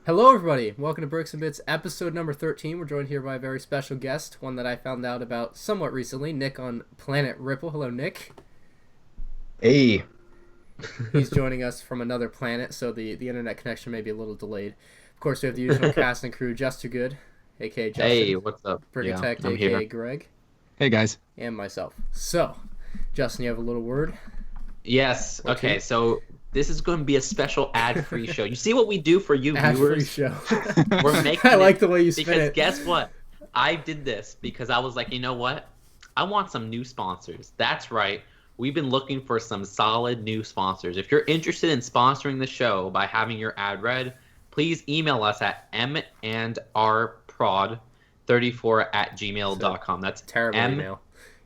Hello, everybody. Welcome to Bricks and Bits, episode number 13. We're joined here by a very special guest, one that I found out about somewhat recently, Nick on Planet Ripple. Hello, Nick. Hey. He's joining us from another planet, so the internet connection may be a little delayed. Of course, we have the usual cast and crew, Just Too Good, a.k.a. Justin. Hey, what's up? Brigitect, I'm a.k.a. here. Greg. Hey, guys. And myself. So, Justin, you have a little word? Yes. Okay, so this is going to be a special ad-free show. You see what we do for you Ad-free viewers? show. We're making I like the way you spin because it. guess what? I did this because I was like, you know what? I want some new sponsors. That's right. We've been looking for some solid new sponsors. If you're interested in sponsoring the show by having your ad read, please email us at MandRprod34@gmail.com. That's Terrible email.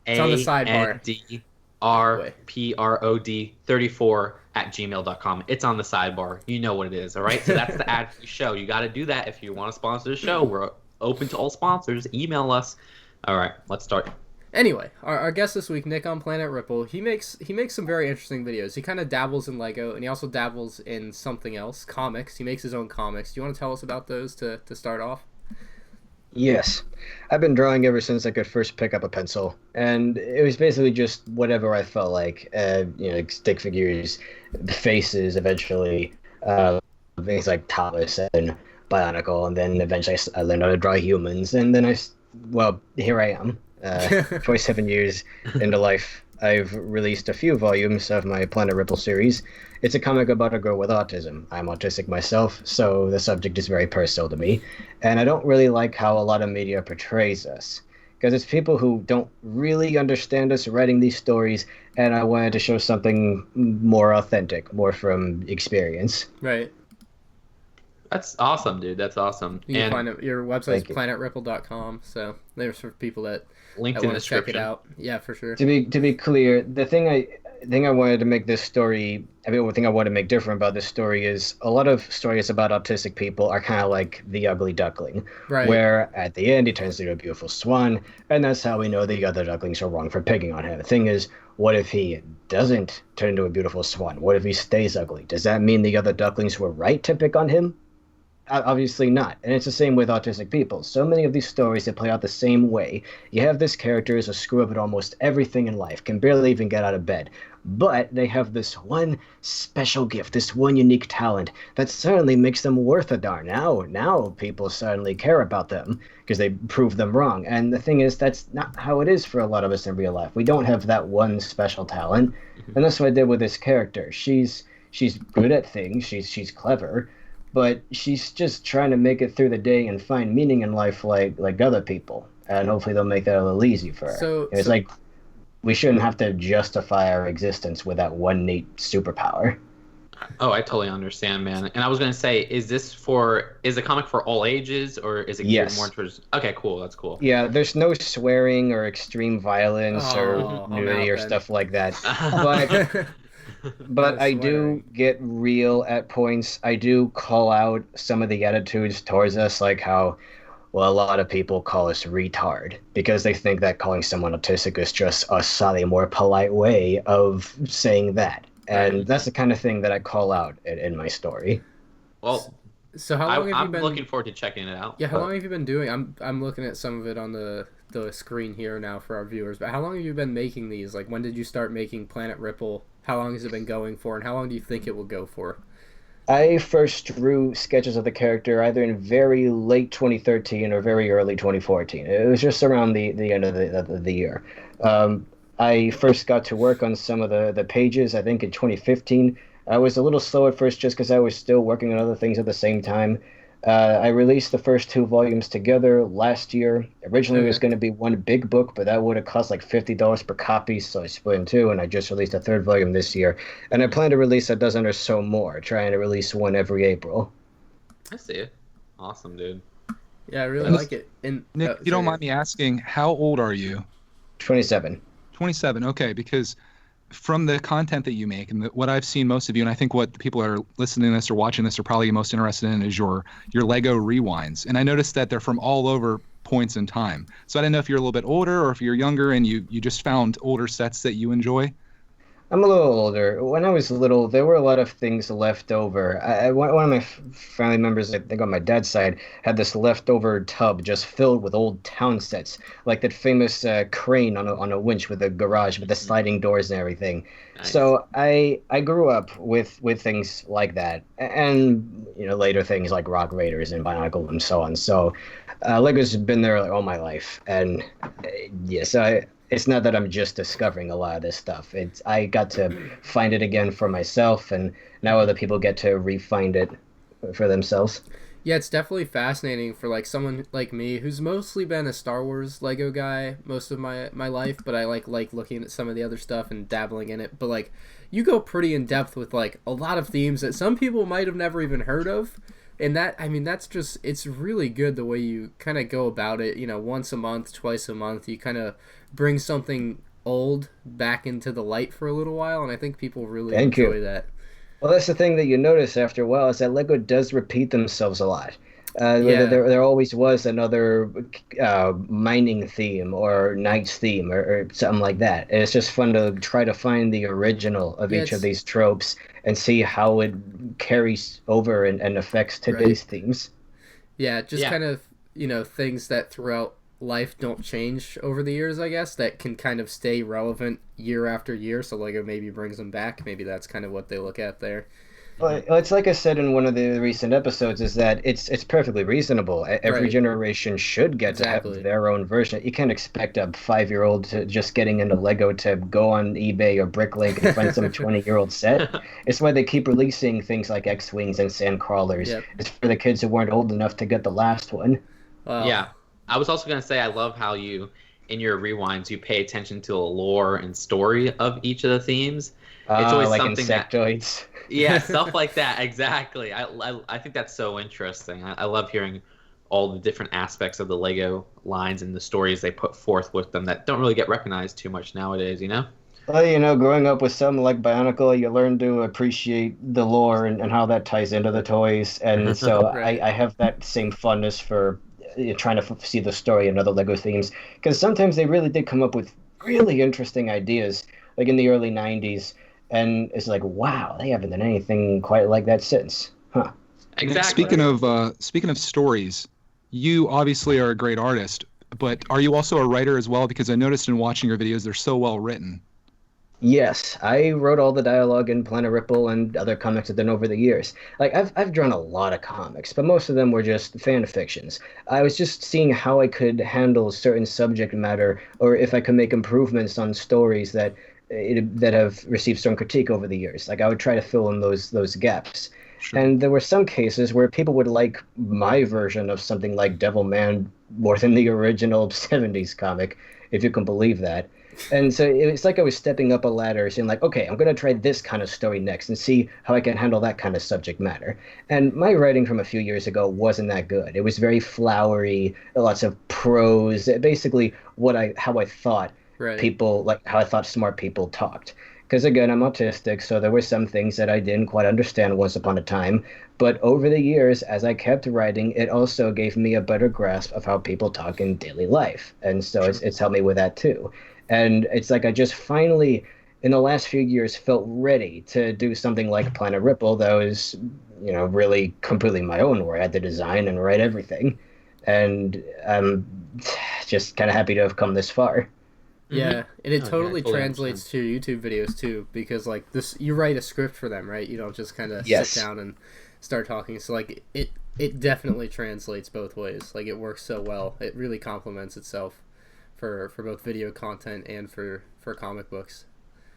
It's on the sidebar. MandRprod34@gmail.com. It's on the sidebar. You know what it is, all right? So that's the ad-free show. You got to do that if you want to sponsor the show. We're open to all sponsors. Email us. All right, let's start. Anyway, our guest this week, Nick on Planet Ripple, he makes some very interesting videos. He kind of dabbles in Lego, and he also dabbles in something else, comics. He makes his own comics. Do you want to tell us about those to start off? Yes. I've been drawing ever since I could first pick up a pencil. And it was basically just whatever I felt like. Stick figures, faces eventually, things like Thomas and Bionicle. And then eventually I learned how to draw humans. And then here I am. 47 years into life. I've released a few volumes of my Planet Ripple series. It's a comic about a girl with autism. I'm autistic myself, so the subject is very personal to me. And I don't really like how a lot of media portrays us, because it's people who don't really understand us writing these stories, and I wanted to show something more authentic, more from experience. Right. That's awesome, dude. That's awesome. You can find it. Your website's Thank you. planetripple.com, so there's for people that Linked want in the to check it description. out. Yeah, for sure. To be clear, the thing I wanted to make this story, one thing I want to make different about this story is a lot of stories about autistic people are kind of like the ugly duckling, Right. where at the end he turns into a beautiful swan, and that's how we know the other ducklings are wrong for picking on him. The thing is, what if he doesn't turn into a beautiful swan? What if he stays ugly? Does that mean the other ducklings were right to pick on him? Obviously not. And it's the same with autistic people. So many of these stories that play out the same way. You have this character who's a screw up at almost everything in life, can barely even get out of bed. But they have this one special gift, this one unique talent that certainly makes them worth a darn. Now people suddenly care about them because they prove them wrong. And the thing is, that's not how it is for a lot of us in real life. We don't have that one special talent. And that's what I did with this character. She's good at things. She's clever. But she's just trying to make it through the day and find meaning in life like other people. And hopefully they'll make that a little easy for her. Like we shouldn't have to justify our existence with that one neat superpower. Oh, I totally understand, man. And I was going to say, is the comic for all ages, or is it geared more towards... Okay, cool. That's cool. Yeah, there's no swearing or extreme violence or nudity or then. stuff like that. But I do get real at points. I do call out some of the attitudes towards us, like how, well, a lot of people call us retard because they think that calling someone autistic is just a slightly more polite way of saying that. And that's the kind of thing that I call out in my story. Well, so how long have you been... I'm looking forward to checking it out. Yeah, how long have you been doing... I'm looking at some of it on the screen here now for our viewers, but how long have you been making these? Like, when did you start making Planet Ripple? How long has it been going for, and how long do you think it will go for? I first drew sketches of the character either in very late 2013 or very early 2014. It was just around the end of the year. I first got to work on some of the pages, I think, in 2015. I was a little slow at first just because I was still working on other things at the same time. I released the first 2 volumes together last year. Originally, it was going to be one big book, but that would have cost like $50 per copy, so I split in 2, and I just released a 3rd volume this year. And I plan to release a dozen or so more, trying to release one every April. I see it. Awesome, dude. Yeah, I really like it. And Nick, if you don't mind me asking, how old are you? 27. 27, okay, because from the content that you make and what I've seen most of you, and I think what the people that are listening to this or watching this are probably most interested in is your Lego rewinds. And I noticed that they're from all over points in time. So I didn't know if you're a little bit older or if you're younger and you just found older sets that you enjoy. I'm a little older. When I was little, there were a lot of things left over. One of my family members, I think on my dad's side, had this leftover tub just filled with old town sets, like that famous crane on a winch with a garage with the sliding doors and everything. Nice. So I grew up with things like that, and later things like Rock Raiders and Bionicle and so on. So Lego's been there like all my life, and yes, it's not that I'm just discovering a lot of this stuff. It's I got to find it again for myself, and now other people get to re-find it for themselves. Yeah, it's definitely fascinating for like someone like me who's mostly been a Star Wars Lego guy most of my life, but I like looking at some of the other stuff and dabbling in it. But like you go pretty in depth with like a lot of themes that some people might have never even heard of. And that, I mean, that's just, it's really good the way you kind of go about it, once a month, twice a month, you kind of bring something old back into the light for a little while, and I think people really Thank enjoy you. that. Well, that's the thing that you notice after a while is that Lego does repeat themselves a lot. Yeah, There always was another mining theme or knights theme or something like that. And it's just fun to try to find the original of yeah, each of it's, these tropes and see how it carries over and affects right. today's themes. Yeah, just Yeah. kind of, things that throughout life don't change over the years, I guess, that can kind of stay relevant year after year, so Lego maybe brings them back. Maybe that's kind of what they look at there. Hmm. Well, it's like I said in one of the recent episodes, is that it's perfectly reasonable. Every Right, generation should get to have exactly. their own version. You can't expect a 5-year-old to just getting into Lego to go on eBay or Bricklink and find some 20-year-old set. It's why they keep releasing things like X-Wings and Sandcrawlers. Yep. It's for the kids who weren't old enough to get the last one. Well, Yeah. I was also going to say, I love how you, in your rewinds, you pay attention to the lore and story of each of the themes. It's always Like something that, insectoids. yeah, stuff like that. Exactly. I think that's so interesting. I love hearing all the different aspects of the Lego lines and the stories they put forth with them that don't really get recognized too much nowadays, you know? Well, growing up with something like Bionicle, you learn to appreciate the lore and how that ties into the toys. And so right. I have that same fondness for trying to see the story in other Lego themes. Because sometimes they really did come up with really interesting ideas, like in the early 90s. And it's like, wow, they haven't done anything quite like that since. Huh. Nick, Exactly. speaking of stories, you obviously are a great artist, but are you also a writer as well? Because I noticed in watching your videos, they're so well written. Yes, I wrote all the dialogue in Planet Ripple and other comics I've done over the years. Like I've drawn a lot of comics, but most of them were just fan fictions. I was just seeing how I could handle certain subject matter, or if I could make improvements on stories that have received some critique over the years. Like I would try to fill in those gaps. Sure. And there were some cases where people would like my version of something like Devil Man more than the original '70s comic, if you can believe that. And so it's like I was stepping up a ladder, saying like, okay, I'm going to try this kind of story next and see how I can handle that kind of subject matter. And my writing from a few years ago wasn't that good. It was very flowery, lots of prose, basically how I thought Right. people, like how I thought smart people talked. Because again, I'm autistic, so there were some things that I didn't quite understand once upon a time. But over the years, as I kept writing, it also gave me a better grasp of how people talk in daily life. And so Sure. it's helped me with that too. And it's like I just finally, in the last few years, felt ready to do something like Planet Ripple that was, really completely my own, where I had to design and write everything. And I'm just kind of happy to have come this far. Mm-hmm. Yeah, and it Oh, yeah, I totally totally understand. translates to YouTube videos too, because like this, you write a script for them, right? You don't just kind of sit Yes. down and start talking. So like it definitely translates both ways. Like it works so well. It really complements itself for both video content and for comic books.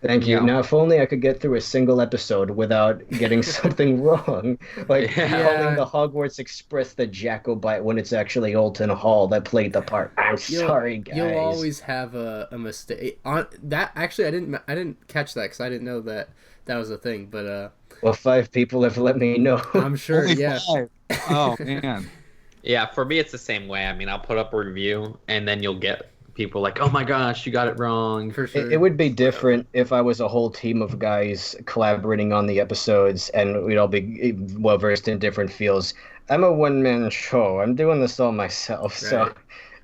Thank you. Yeah. Now, if only I could get through a single episode without getting something wrong, like Yeah. calling Yeah, the Hogwarts Express the Jacobite when it's actually Alton Hall that played the part. I'm you'll sorry, you'll guys. always have a mistake on that. Actually, I didn't catch that because I didn't know that that was a thing. But Well, 5 people have let me know. I'm sure. Only Yeah. 5. Oh man. Yeah, for me, it's the same way. I mean, I'll put up a review, and then you'll get people like, "Oh my gosh, you got it wrong." For It sure. would be different if I was a whole team of guys collaborating on the episodes and we'd all be well versed in different fields. I'm a one-man show. I'm doing this all myself, so Right.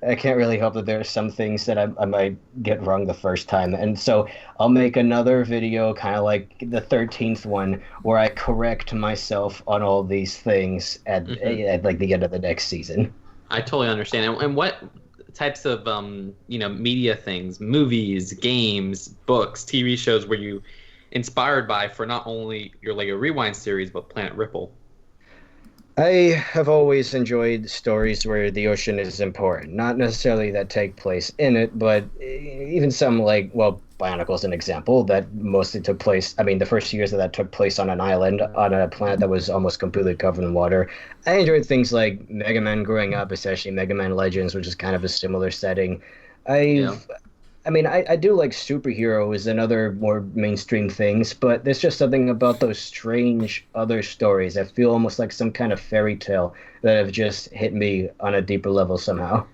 I can't really help that there are some things that I might get wrong the first time. And so I'll make another video, kind of like the 13th one, where I correct myself on all these things at like the end of the next season. I totally understand. And what types of media things, movies, games, books, TV shows were you inspired by for not only your Lego Rewind series but Planet Ripple? I have always enjoyed stories where the ocean is important. Not necessarily that take place in it, but even some like, well, Bionicle is an example that mostly took place. I mean, the first years of that took place on an island on a planet that was almost completely covered in water. I enjoyed things like Mega Man growing up, especially Mega Man Legends, which is kind of a similar setting. I mean, I do like superheroes and other more mainstream things, but there's just something about those strange other stories that feel almost like some kind of fairy tale that have just hit me on a deeper level somehow.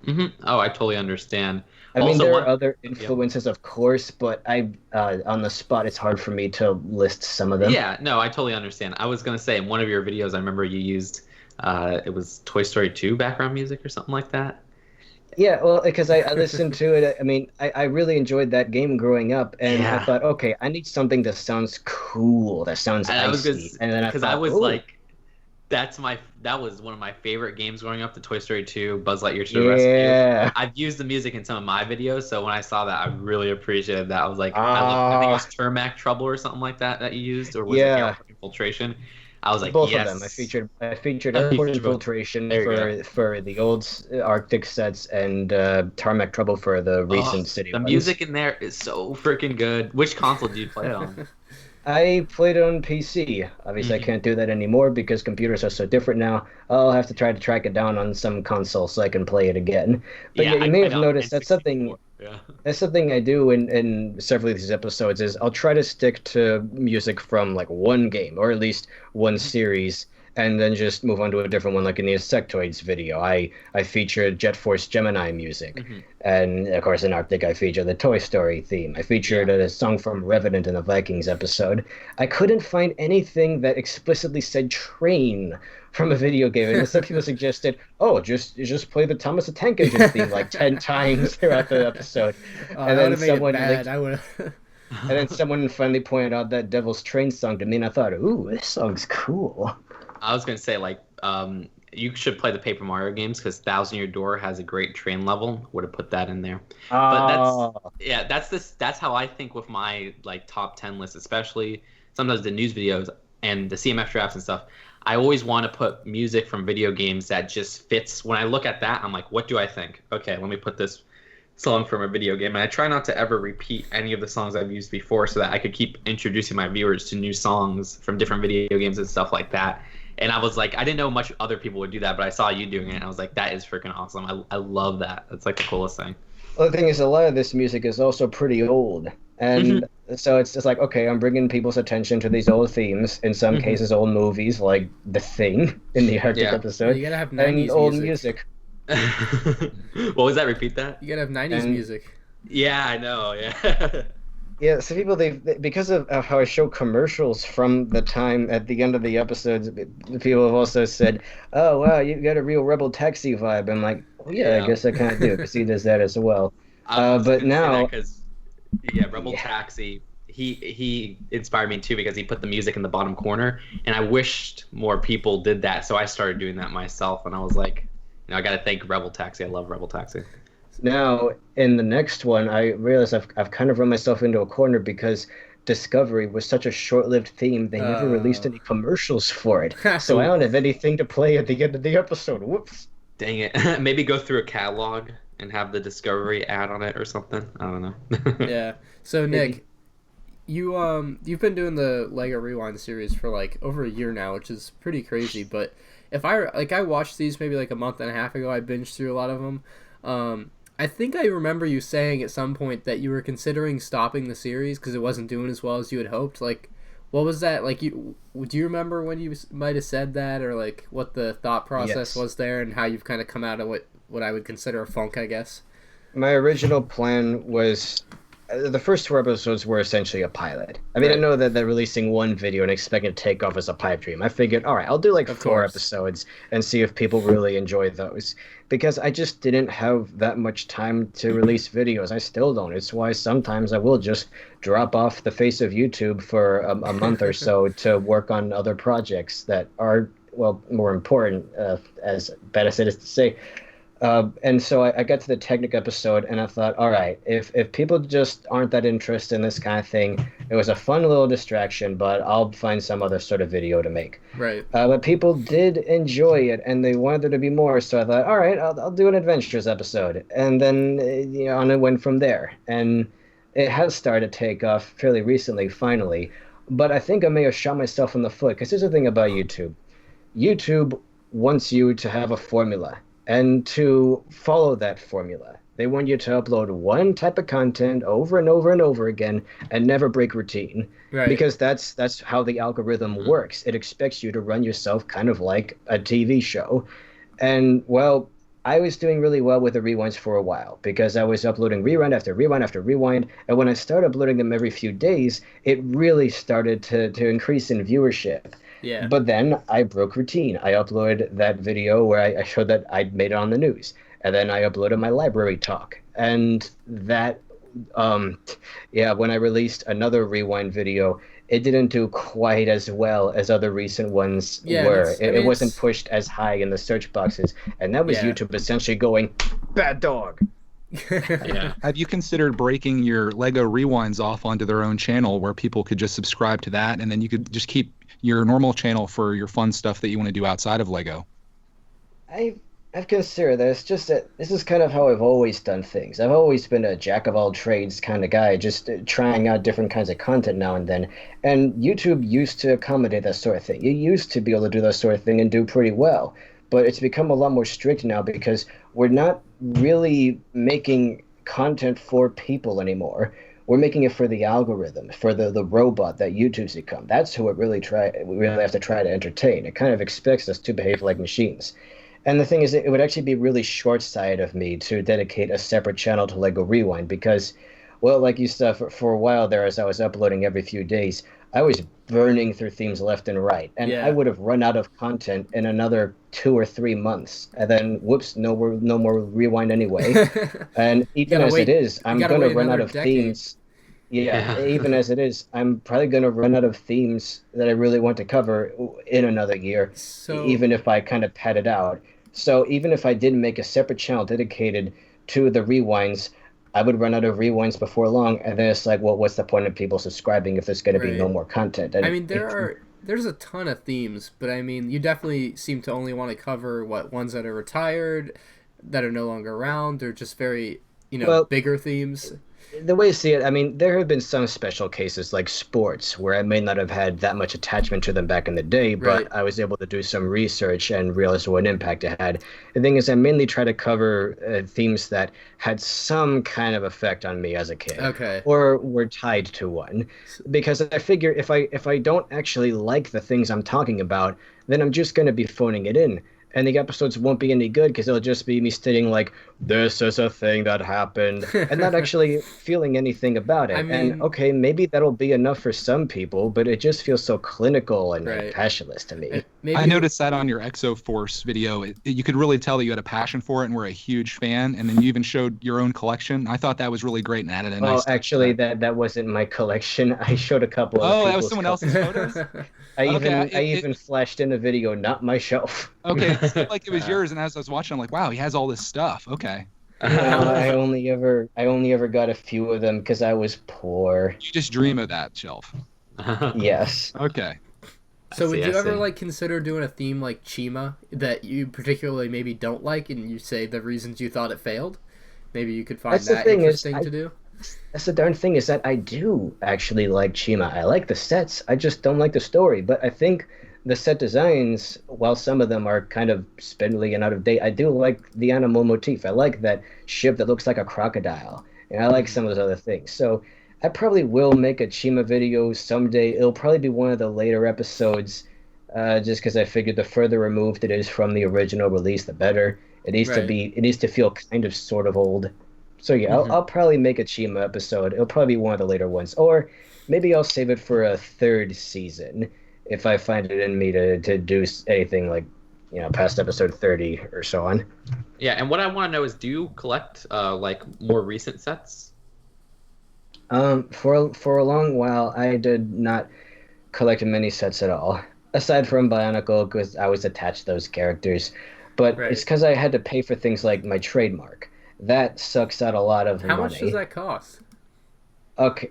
Oh, I totally understand. I mean, there are other influences, of course, but on the spot, it's hard for me to list some of them. Yeah, no, I totally understand. I was going to say, in one of your videos, I remember you used, it was Toy Story 2 background music or something like that. Yeah, well, because I listened to it. I mean, I really enjoyed that game growing up, and I thought, okay, I need something that sounds cool, that sounds icy. And then because I was like, that was one of my favorite games growing up, the Toy Story 2 Buzz Lightyear to the Rescue. I've used the music in some of my videos, so when I saw that, I really appreciated that. I was like, I think it was Termac Trouble or something like that you used, or was it Infiltration? I was like, both yes. of them. I featured Airport Infiltration for the old Arctic sets and Tarmac Trouble for the recent city ones. The music in there is so freaking good. Which console do you play it on? I played it on PC. Obviously, I can't do that anymore because computers are so different now. I'll have to try to track it down on some console so I can play it again. But you may have noticed that's something. Yeah. That's something I do in several of these episodes is I'll try to stick to music from like one game or at least one series and then just move on to a different one like in the Insectoids video. I featured Jet Force Gemini music. And of course in Arctic I featured the Toy Story theme. I featured a song from Revenant in the Vikings episode. I couldn't find anything that explicitly said train from a video game. And some people suggested, just play the Thomas the Tank Engine theme like 10 times throughout the episode. And then someone and then someone finally pointed out that Devil's Train song to me, and I thought, ooh, this song's cool. I was gonna say you should play the Paper Mario games because Thousand Year Door has a great train level. Would have put that in there. But that's how I think with my like top 10 list, especially sometimes the news videos and the CMF drafts and stuff. I always want to put music from video games that just fits. When I look at that, I'm like, what do I think? Okay, let me put this song from a video game. And I try not to ever repeat any of the songs I've used before so that I could keep introducing my viewers to new songs from different video games and stuff like that. And I was like, I didn't know much other people would do that, but I saw you doing it, and I was like, that is freaking awesome. I love that. That's like the coolest thing. Well, the thing is, a lot of this music is also pretty old. And so it's just like, okay, I'm bringing people's attention to these old themes, in some cases old movies, like The Thing in the Arctic episode. You gotta have 90s and old music. What was that? Repeat that? You gotta have 90s music. Yeah, I know, yeah. Yeah, so people, they because of how I show commercials from the time at the end of the episodes, people have also said, oh, wow, you got a real Rebel Taxi vibe. I'm like, well, yeah, I guess I kind of do, because he does that as well. But now... Rebel Taxi, he inspired me too because he put the music in the bottom corner, and I wished more people did that, so I started doing that myself, and I was like, I got to thank Rebel Taxi. I love Rebel Taxi. Now, in the next one, I realized I've kind of run myself into a corner because Discovery was such a short-lived theme, they never released any commercials for it. So I don't have anything to play at the end of the episode. Whoops. Dang it. Maybe go through a catalog and have the Discovery ad on it or something. I don't know. Yeah. So, Nick, you've been doing the Lego Rewind series for like over a year now, which is pretty crazy. But if I watched these maybe like a month and a half ago, I binged through a lot of them. I think I remember you saying at some point that you were considering stopping the series because it wasn't doing as well as you had hoped. Like, what was that? Like, do you remember when you might have said that, or like what the thought process was there, and how you've kind of come out of what I would consider a funk, I guess? My original plan was the first 4 episodes were essentially a pilot. I mean, I Right. know that they're releasing one video and expecting it to take off as a pipe dream. I figured, all right, I'll do like Of 4 episodes and see if people really enjoy those. Because I just didn't have that much time to release videos. I still don't. It's why sometimes I will just drop off the face of YouTube for a month or so to work on other projects that are, well, more important, as bad as it is to say. And so I got to the Technic episode, and I thought, all right, if people just aren't that interested in this kind of thing, it was a fun little distraction, but I'll find some other sort of video to make. Right. But people did enjoy it, and they wanted there to be more, so I thought, all right, I'll do an Adventures episode. And then, on it went from there. And it has started to take off fairly recently, finally. But I think I may have shot myself in the foot, because here's the thing about YouTube. YouTube wants you to have a formula and to follow that formula. They want you to upload one type of content over and over and over again and never break routine. Right. Because that's how the algorithm works. It expects you to run yourself kind of like a TV show. And, well, I was doing really well with the rewinds for a while because I was uploading rewind after rewind after rewind. And when I started uploading them every few days, it really started to increase in viewership. Yeah. But then I broke routine. I uploaded that video where I showed that I'd made it on the news. And then I uploaded my library talk. And that, when I released another rewind video, it didn't do quite as well as other recent ones were. It wasn't pushed as high in the search boxes. And that was YouTube essentially going, bad dog. Yeah. Have you considered breaking your Lego Rewinds off onto their own channel where people could just subscribe to that, and then you could just keep your normal channel for your fun stuff that you want to do outside of Lego? I've considered this. Just that this is kind of how I've always done things. I've always been a jack of all trades kind of guy, just trying out different kinds of content now and then. And YouTube used to accommodate that sort of thing. You used to be able to do that sort of thing and do pretty well. But it's become a lot more strict now because we're not really making content for people anymore. We're making it for the algorithm, for the robot that YouTube's become. That's who we really have to try to entertain. It kind of expects us to behave like machines. And the thing is, it would actually be really short-sighted of me to dedicate a separate channel to Lego Rewind because, well, like you said, for a while there, as I was uploading every few days, I was burning through themes left and right. And I would have run out of content in another 2 or 3 months. And then, whoops, no more Rewind anyway. And even as it is, I'm going to run out of themes. Yeah, even as it is, I'm probably going to run out of themes that I really want to cover in another year, even if I kind of pad it out. So even if I didn't make a separate channel dedicated to the rewinds, I would run out of rewinds before long, and then it's like, well, what's the point of people subscribing if there's going to be no more content? And I mean, there's a ton of themes, but I mean, you definitely seem to only want to cover ones that are retired, that are no longer around, or just very, bigger themes. The way I see it, I mean, there have been some special cases like sports where I may not have had that much attachment to them back in the day, but I was able to do some research and realize what impact it had. The thing is, I mainly try to cover themes that had some kind of effect on me as a kid, or were tied to one, because I figure if I don't actually like the things I'm talking about, then I'm just going to be phoning it in. And the episodes won't be any good because it'll just be me stating like, this is a thing that happened, and not actually feeling anything about it. I mean, and okay, maybe that'll be enough for some people, but it just feels so clinical and passionless to me. I noticed that on your Exoforce video, you could really tell that you had a passion for it and were a huge fan, and then you even showed your own collection. I thought that was really great and added a nice. Well, actually, that wasn't my collection. I showed a couple of. Oh, that was someone else's photos. I even flashed in a video, not my shelf. Okay, it seemed like it was yours, and as I was watching, I'm like, wow, he has all this stuff. Okay. I only ever got a few of them because I was poor. You just dream of that shelf. Yes. Okay. So would you ever consider doing a theme like Chima that you particularly maybe don't like, and you say the reasons you thought it failed? Maybe you could find that interesting to do. That's the darn thing, is that I do actually like Chima. I like the sets. I just don't like the story. But I think the set designs, while some of them are kind of spindly and out of date, I do like the animal motif. I like that ship that looks like a crocodile. And I like some of those other things. So I probably will make a Chima video someday. It'll probably be one of the later episodes, just because I figured the further removed it is from the original release, the better. It needs to be. It needs to feel kind of sort of old. So yeah, I'll probably make a Chima episode. It'll probably be one of the later ones, or maybe I'll save it for a third season if I find it in me to do anything like, past episode 30 or so on. Yeah, and what I want to know is, do you collect like more recent sets? For a long while, I did not collect many sets at all, aside from Bionicle, because I was attached to those characters. But Right. it's because I had to pay for things like my trademark. That sucks out a lot of money. How much does that cost? Okay,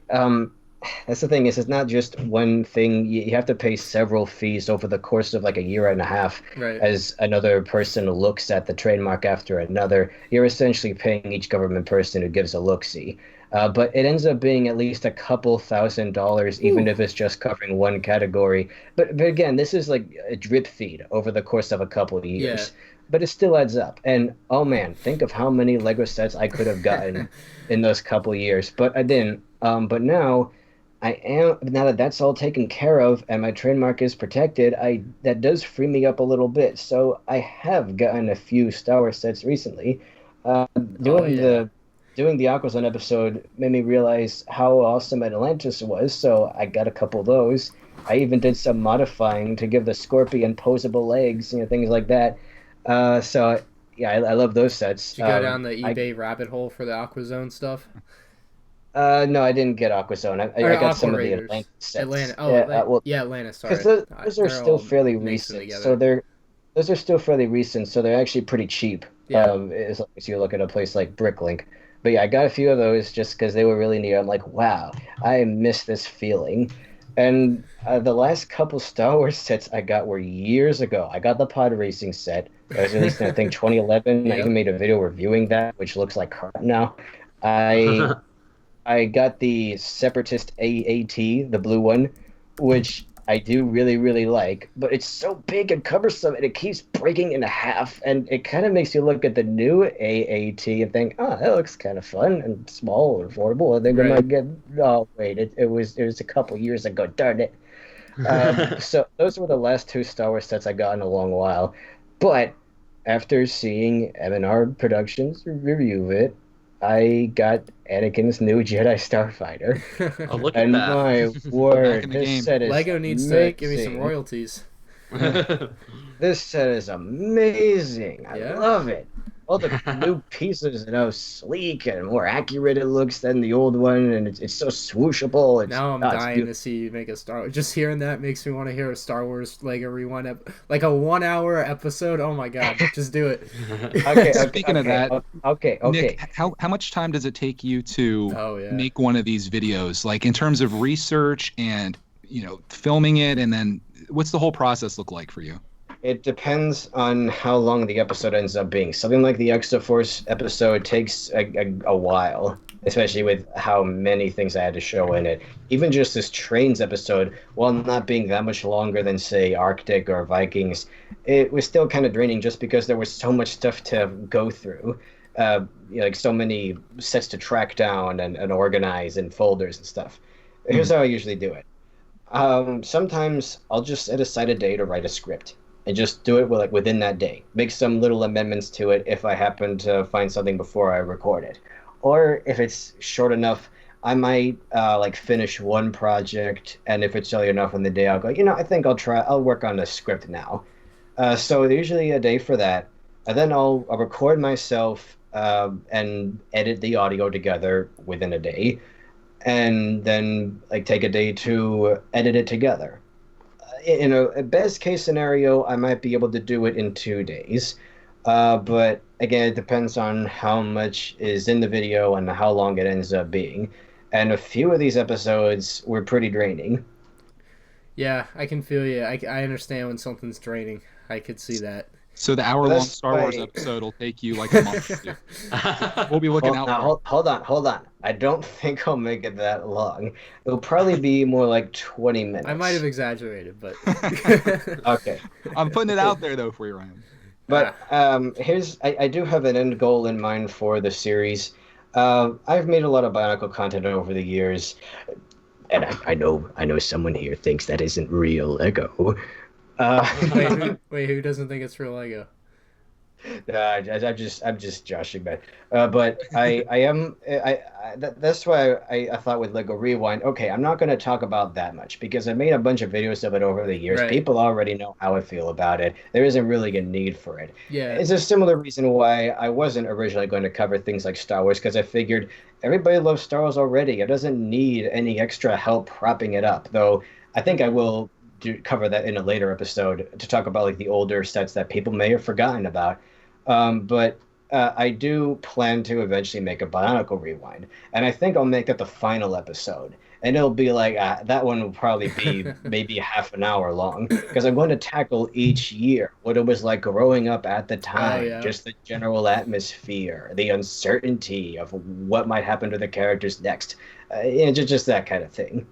that's the thing is it's not just one thing. You have to pay several fees over the course of like a year and a half. Right. As another person looks at the trademark after another, you're essentially paying each government person who gives a look-see. But it ends up being at least a couple $1,000s, even if it's just covering one category. But again, this is like a drip feed over the course of a couple of years. Yeah. But it still adds up. And oh man, think of how many Lego sets I could have gotten in those couple of years. But I didn't. But now now that that's all taken care of and my trademark is protected, that does free me up a little bit. So I have gotten a few Star Wars sets recently. Doing the Aquazone episode made me realize how awesome Atlantis was, so I got a couple of those. I even did some modifying to give the Scorpion posable legs, things like that. So yeah, I love those sets. Did you go down the eBay rabbit hole for the Aquazone stuff? No, I didn't get Aquazone. I got some of the Atlantis sets. Atlantis. Sorry, because those are still fairly recent. So those are still fairly recent. So they're actually pretty cheap. Yeah. As long as you look at a place like Bricklink. But yeah, I got a few of those just because they were really neat. I'm like, wow, I miss this feeling. And the last couple Star Wars sets I got were years ago. I got the pod racing set. It was released in, I think, 2011. Yep. I even made a video reviewing that, which looks like crap now. I got the Separatist AAT, the blue one, which I do really, really like. But it's so big and cumbersome, and it keeps breaking in half. And it kind of makes you look at the new AAT and think, oh, that looks kind of fun and small and affordable. And then I might get, oh, wait, it was a couple years ago, darn it. So those were the last two Star Wars sets I got in a long while. But after seeing MandRproductions review it, I got Anakin's new Jedi Starfighter. Oh, look at and that. My word, this set is Lego needs amazing. to give me some royalties. This set is amazing. I love it. All the new pieces, sleek and more accurate it looks than the old one, and it's so swooshable. Now I'm dying to see you make a Star Wars. Just hearing that makes me want to hear a Star Wars Lego Rewind, like a 1 hour episode. Oh my god, just do it. Okay. Speaking of that, okay. Nick, how much time does it take you to make one of these videos? Like in terms of research and filming it, and then what's the whole process look like for you? It depends on how long the episode ends up being. Something like the Extra Force episode takes a while, especially with how many things I had to show in it. Even just this Trains episode, while not being that much longer than, say, Arctic or Vikings, it was still kind of draining just because there was so much stuff to go through. Like so many sets to track down and organize in folders and stuff. Here's how I usually do it. Sometimes I'll just set aside a day to write a script. And just do it within that day. Make some little amendments to it if I happen to find something before I record it. Or if it's short enough, I might finish one project, and if it's early enough in the day, I'll go, I think I'll work on the script now. So usually a day for that. And then I'll record myself and edit the audio together within a day. And then take a day to edit it together. In a best case scenario, I might be able to do it in 2 days. But again, it depends on how much is in the video and how long it ends up being. And a few of these episodes were pretty draining. Yeah, I can feel you. I understand when something's draining. I could see that. So the hour-long Star Wars episode will take you like a month or two. We'll be looking out. Hold on. I don't think I'll make it that long. It'll probably be more like 20 minutes. I might have exaggerated, but... Okay. I'm putting it out there, though, for you, Ryan. But I do have an end goal in mind for the series. I've made a lot of Bionicle content over the years, and I know someone here thinks that isn't real Lego. Wait, who doesn't think it's real Lego? I'm just joshing, man. But I am that's why I thought with Lego Rewind. Okay, I'm not going to talk about that much because I made a bunch of videos of it over the years. Right. People already know how I feel about it. There isn't really a need for it. Yeah. It's a similar reason why I wasn't originally going to cover things like Star Wars because I figured everybody loves Star Wars already. It doesn't need any extra help propping it up. Though I think I will cover that in a later episode to talk about like the older sets that people may have forgotten about. But I do plan to eventually make a Bionicle Rewind, and I think I'll make that the final episode. And it'll be like that one will probably be maybe half an hour long because I'm going to tackle each year what it was like growing up at the time, yeah. just the general atmosphere, the uncertainty of what might happen to the characters next, and just that kind of thing.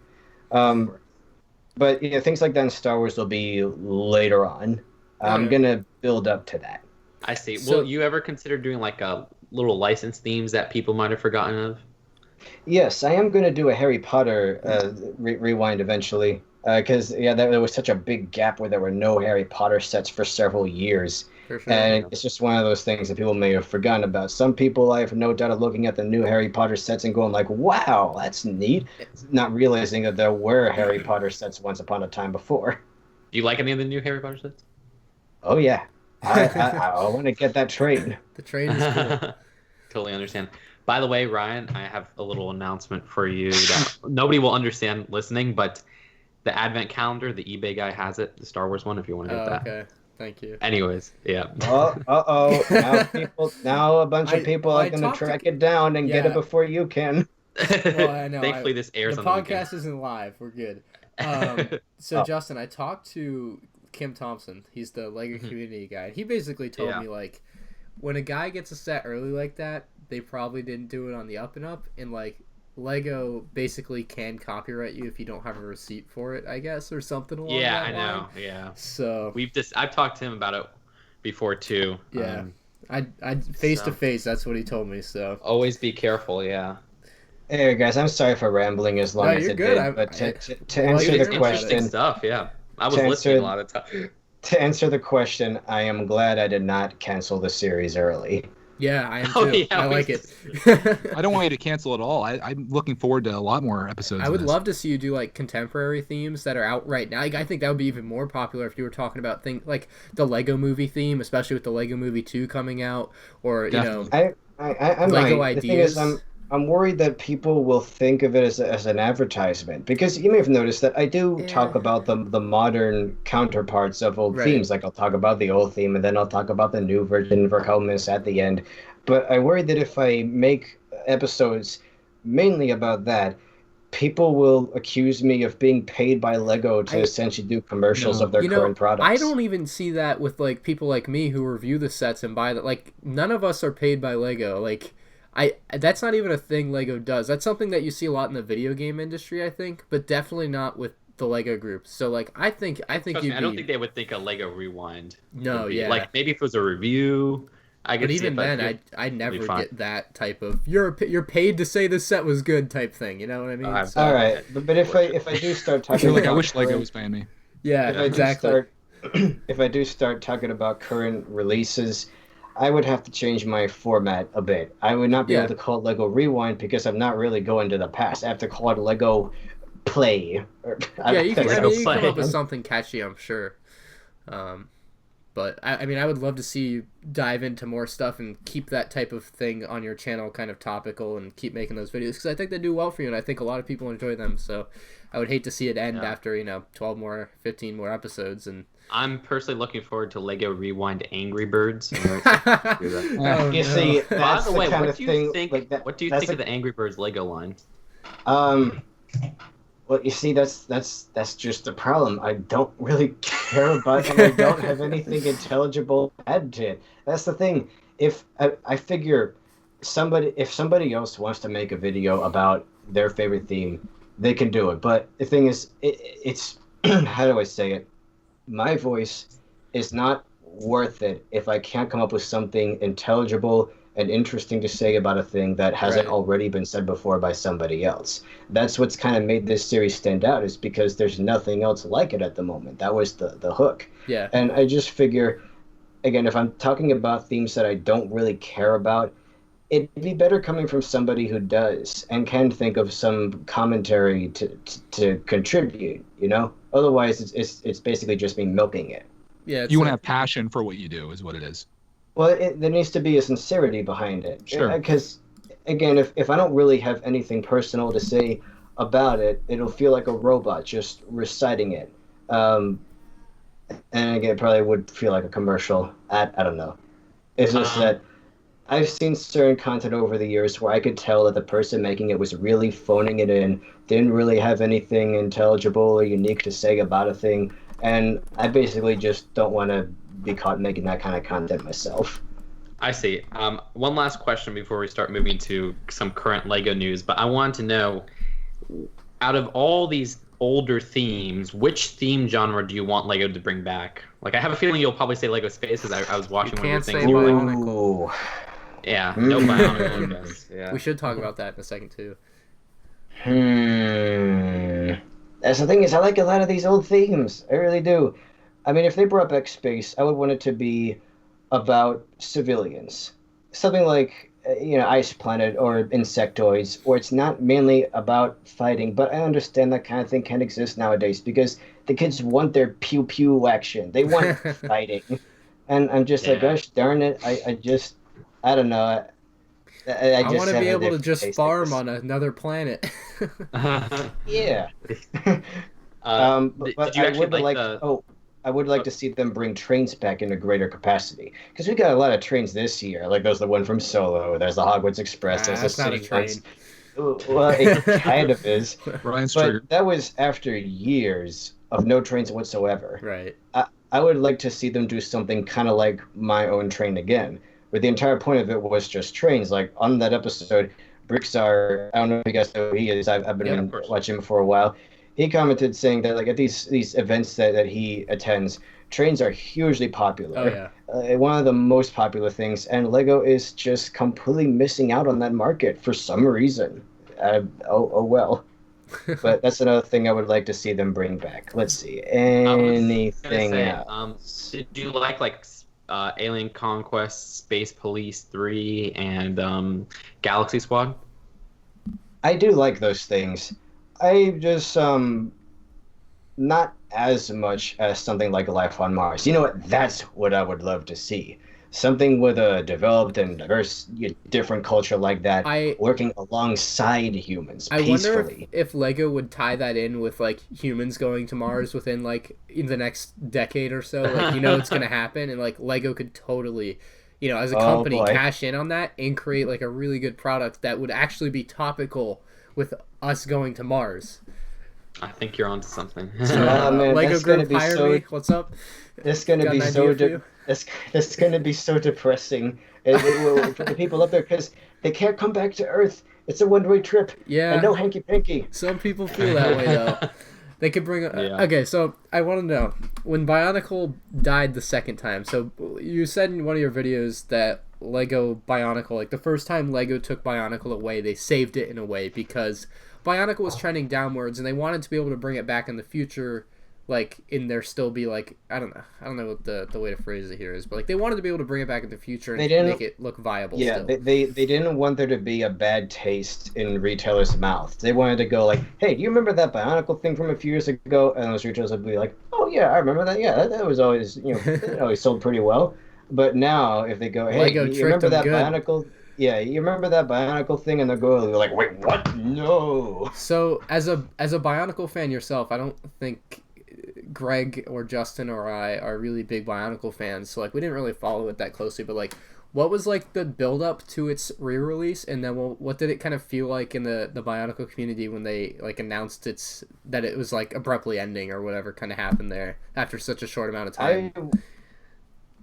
But things like that in Star Wars will be later on. I'm gonna build up to that. I see. So- Will you ever consider doing like a little license themes that people might have forgotten of? Yes, I am going to do a Harry Potter rewind eventually, because there was such a big gap where there were no Harry Potter sets for several years, For sure. and it's just one of those things that people may have forgotten about. Some people, I have no doubt, are looking at the new Harry Potter sets and going like, "Wow, that's neat," not realizing that there were Harry Potter sets once upon a time before. Do you like any of the new Harry Potter sets? Oh yeah, I want to get that train. The train is cool. Totally understand. By the way, Ryan, I have a little announcement for you that nobody will understand listening, but the Advent calendar, the eBay guy has it, the Star Wars one, if you want to get that. Okay. Thank you. Anyways, yeah. Now a bunch of people I are going to talked to- track it down and get Yeah. it before you can. Well, I know. Thankfully, this airs the on the weekend. podcast isn't live. We're good. So Justin, I talked to Kim Thompson. He's the Lego community guy. He basically told Yeah. me like, when a guy gets a set early like that, they probably didn't do it on the up and up, and like Lego basically can copyright you if you don't have a receipt for it, I guess, or something along Yeah, that I know. line. Yeah. So I've talked to him about it before too. yeah, I face to face. That's what he told me. So Always be careful. Yeah. Hey guys, I'm sorry for rambling as long No, as you're it good. did, but to well, answer you're the interesting Interesting question, stuff. Yeah. I was To listening a answer- lot of time. to answer the question, I am glad I did not cancel the series early. yeah, I am too. Oh, yeah, I we like it. I don't want you to cancel at all. I'm looking forward to a lot more episodes. I of would this. love to see you do like contemporary themes that are out right now. Like, I think that would be even more popular if you were talking about things like the Lego Movie theme, especially with the Lego Movie 2 coming out, or Definitely. I Lego might. The thing is, ideas. I'm worried that people will think of it as an advertisement because you may have noticed that I do talk about the modern counterparts of old Right. themes. Like I'll talk about the old theme and then I'll talk about the new version for Helmus at the end. But I worry that if I make episodes mainly about that, people will accuse me of being paid by Lego to essentially do commercials No. of their current products. I don't even see that with like people like me who review the sets and buy that. Like, none of us are paid by Lego. Like, that's not even a thing Lego does. That's something that you see a lot in the video game industry, I think, but definitely not with the Lego group. So like, I think Trust you'd me, be. I don't think they would think a Lego Rewind. No, would be. yeah. Like maybe if it was a review, I could But see even it, but then, I never fine. get that type of you're paid to say this set was good type thing. You know what I mean? I've- So- All right, but if I do start talking, You're like, I about wish Lego current- was paying me. yeah, if I exactly. do start, if I do start talking about current releases, I would have to change my format a bit. I would not be Yeah. able to call it Lego Rewind because I'm not really going to the past. I have to call it Lego Play. Yeah, you can, I mean, you can come play. up with something catchy, I'm sure. But I mean, I would love to see you dive into more stuff and keep that type of thing on your channel kind of topical and keep making those videos because I think they do well for you and I think a lot of people enjoy them. So I would hate to see it end after 12 more, 15 more episodes and. I'm personally looking forward to Lego Rewind Angry Birds. Oh, You no. see, By that's the the way, kind what of do you thing. think? Like that, What do you that's think of the Angry Birds Lego line? Well, you see, that's just the problem. I don't really care about it. I don't have anything intelligible to add to it. That's the thing. If I figure if somebody else wants to make a video about their favorite theme, they can do it. But the thing is, it's how do I say it? My voice is not worth it if I can't come up with something intelligible and interesting to say about a thing that hasn't Right. already been said before by somebody else. That's what's kind of made this series stand out, is because there's nothing else like it at the moment. That was the hook. Yeah. And I just figure again, if I'm talking about themes that I don't really care about, it'd be better coming from somebody who does and can think of some commentary to contribute. Otherwise it's basically just me milking it. Yeah, You want to have passion for what you do, is what it is. Well, there needs to be a sincerity behind it. Sure. Because, again, if I don't really have anything personal to say about it, it'll feel like a robot just reciting it. And again, it probably would feel like a commercial. I don't know. It's just that I've seen certain content over the years where I could tell that the person making it was really phoning it in, didn't really have anything intelligible or unique to say about a thing, and I basically just don't want to be caught making that kind of content myself. I see. One last question before we start moving to some current LEGO news, but I wanted to know, out of all these older themes, which theme genre do you want LEGO to bring back? Like, I have a feeling you'll probably say LEGO Space, because I was watching one of your things. Say Bionicle. Yeah, no Bionicle. Yeah. We should talk about that in a second too. That's the thing is, I like a lot of these old themes. I really do. I mean, if they brought back space, I would want it to be about civilians. Something like, Ice Planet or Insectoids, where it's not mainly about fighting, but I understand that kind of thing can exist nowadays because the kids want their pew-pew action. They want fighting. And I'm just like, gosh darn it, I don't know. I want to be able to just farm on another planet. Yeah. But did you actually I would like to see them bring trains back in a greater capacity, because we got a lot of trains this year. Like there's the one from Solo, there's the Hogwarts Express, there's the that's not a City train. Lights. Well, it kind of is. Ryan's But triggered. that was after years of no trains whatsoever. Right. I would like to see them do something kind of like My Own Train again, where the entire point of it was just trains. Like on that episode, Brixar, I don't know if you guys know who he is. I've been watching him for a while. He commented saying that like at these events that he attends, trains are hugely popular. Oh, yeah. One of the most popular things, and Lego is just completely missing out on that market for some reason. Oh well. But that's another thing I would like to see them bring back. Let's see. Anything else? Did you like Alien Conquest, Space Police 3, and Galaxy Squad? I do like those things. I just not as much as something like Life on Mars. You know what? That's what I would love to see. Something with a developed and diverse, different culture like that, working alongside humans peacefully. I wonder if Lego would tie that in with like humans going to Mars within like in the next decade or so. Like it's gonna happen, and like Lego could totally, as a company, cash in on that and create like a really good product that would actually be topical with us going to Mars. I think you're onto something. Lego Group, hire me. What's up? It's gonna be so. It's going to be so depressing for the people up there, because they can't come back to Earth. It's a one-way trip. Yeah. And no hanky-panky. Some people feel that way, though. They could bring... Okay, so I want to know, when Bionicle died the second time, so you said in one of your videos that Lego Bionicle, like the first time Lego took Bionicle away, they saved it in a way because Bionicle was trending downwards, and they wanted to be able to bring it back in the future, like in there still be like I don't know what the way to phrase it here is, but like they wanted to be able to bring it back in the future and make it look viable. Yeah, still. They didn't want there to be a bad taste in retailers' mouths. They wanted to go like, hey, do you remember that Bionicle thing from a few years ago? And those retailers would be like, oh yeah, I remember that. Yeah, that was always it always sold pretty well. But now if they go, hey, you remember that Bionicle? Yeah, you remember that Bionicle thing? And they're like, wait, what? No. So as a Bionicle fan yourself, I don't think Greg or Justin or I are really big Bionicle fans, so like we didn't really follow it that closely, but like what was like the build up to its re-release, and then what did it kind of feel like in the Bionicle community when they like announced that it was like abruptly ending or whatever kind of happened there after such a short amount of time?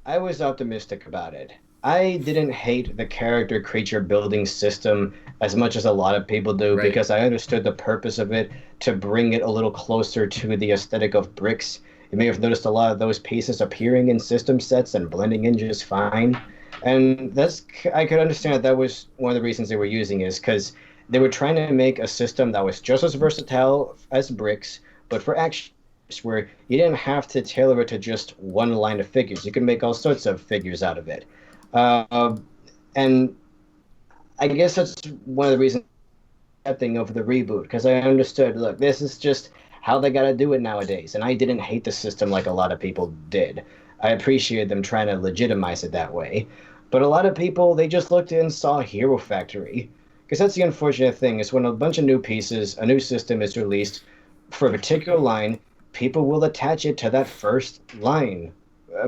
I was optimistic about it. I didn't hate the character creature building system as much as a lot of people do, because I understood the purpose of it to bring it a little closer to the aesthetic of bricks. You may have noticed a lot of those pieces appearing in system sets and blending in just fine. And I could understand that was one of the reasons they were using it, is because they were trying to make a system that was just as versatile as bricks, but for action. where you didn't have to tailor it to just one line of figures. You could make all sorts of figures out of it. And I guess that's one of the reasons thing over the reboot, because I understood, look, this is just how they got to do it nowadays. And I didn't hate the system like a lot of people did. I appreciated them trying to legitimize it that way. But a lot of people, they just looked and saw Hero Factory. Because that's the unfortunate thing, is when a bunch of new pieces, a new system is released for a particular line, people will attach it to that first line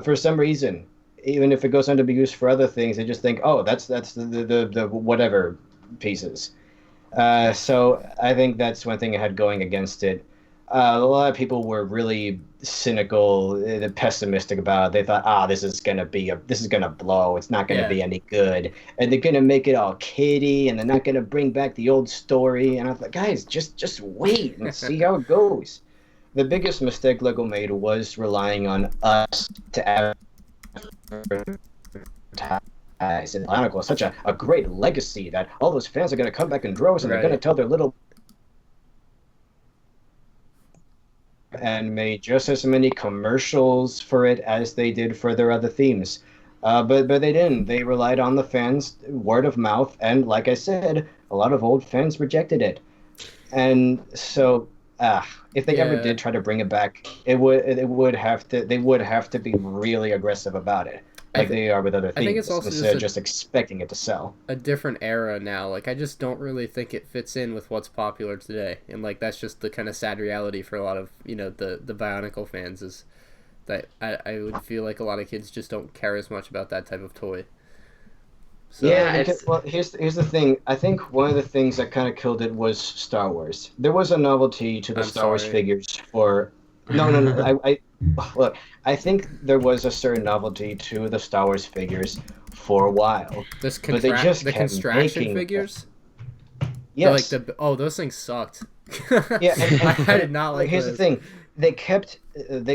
for some reason. Even if it goes on to be used for other things, they just think, oh, that's the whatever pieces. So I think that's one thing I had going against it. A lot of people were really cynical, pessimistic about it. They thought, this is gonna blow. It's not gonna be any good, and they're gonna make it all kiddie, and they're not gonna bring back the old story. And I thought, guys, just wait and see how it goes. The biggest mistake Lego made was relying on us to advertise. And Bionicle is such a great legacy that all those fans are going to come back in droves, and they're going to tell their little and made just as many commercials for it as they did for their other themes. But they didn't. They relied on the fans, word of mouth, and like I said, a lot of old fans rejected it. And so if they ever did try to bring it back, they would have to be really aggressive about it. Like they are with other things, I think it's also instead of just expecting it to sell. A different era now. Like, I just don't really think it fits in with what's popular today. And, like, that's just the kind of sad reality for a lot of, the Bionicle fans, is that I would feel like a lot of kids just don't care as much about that type of toy. So, well, here's the thing. I think one of the things that kind of killed it was Star Wars. There was a novelty to the Star Wars figures for... No. Look, I think there was a certain novelty to the Star Wars figures for a while. But they just kept making figures? Yes. Those things sucked. Yeah, I did not like Here's those. The thing. They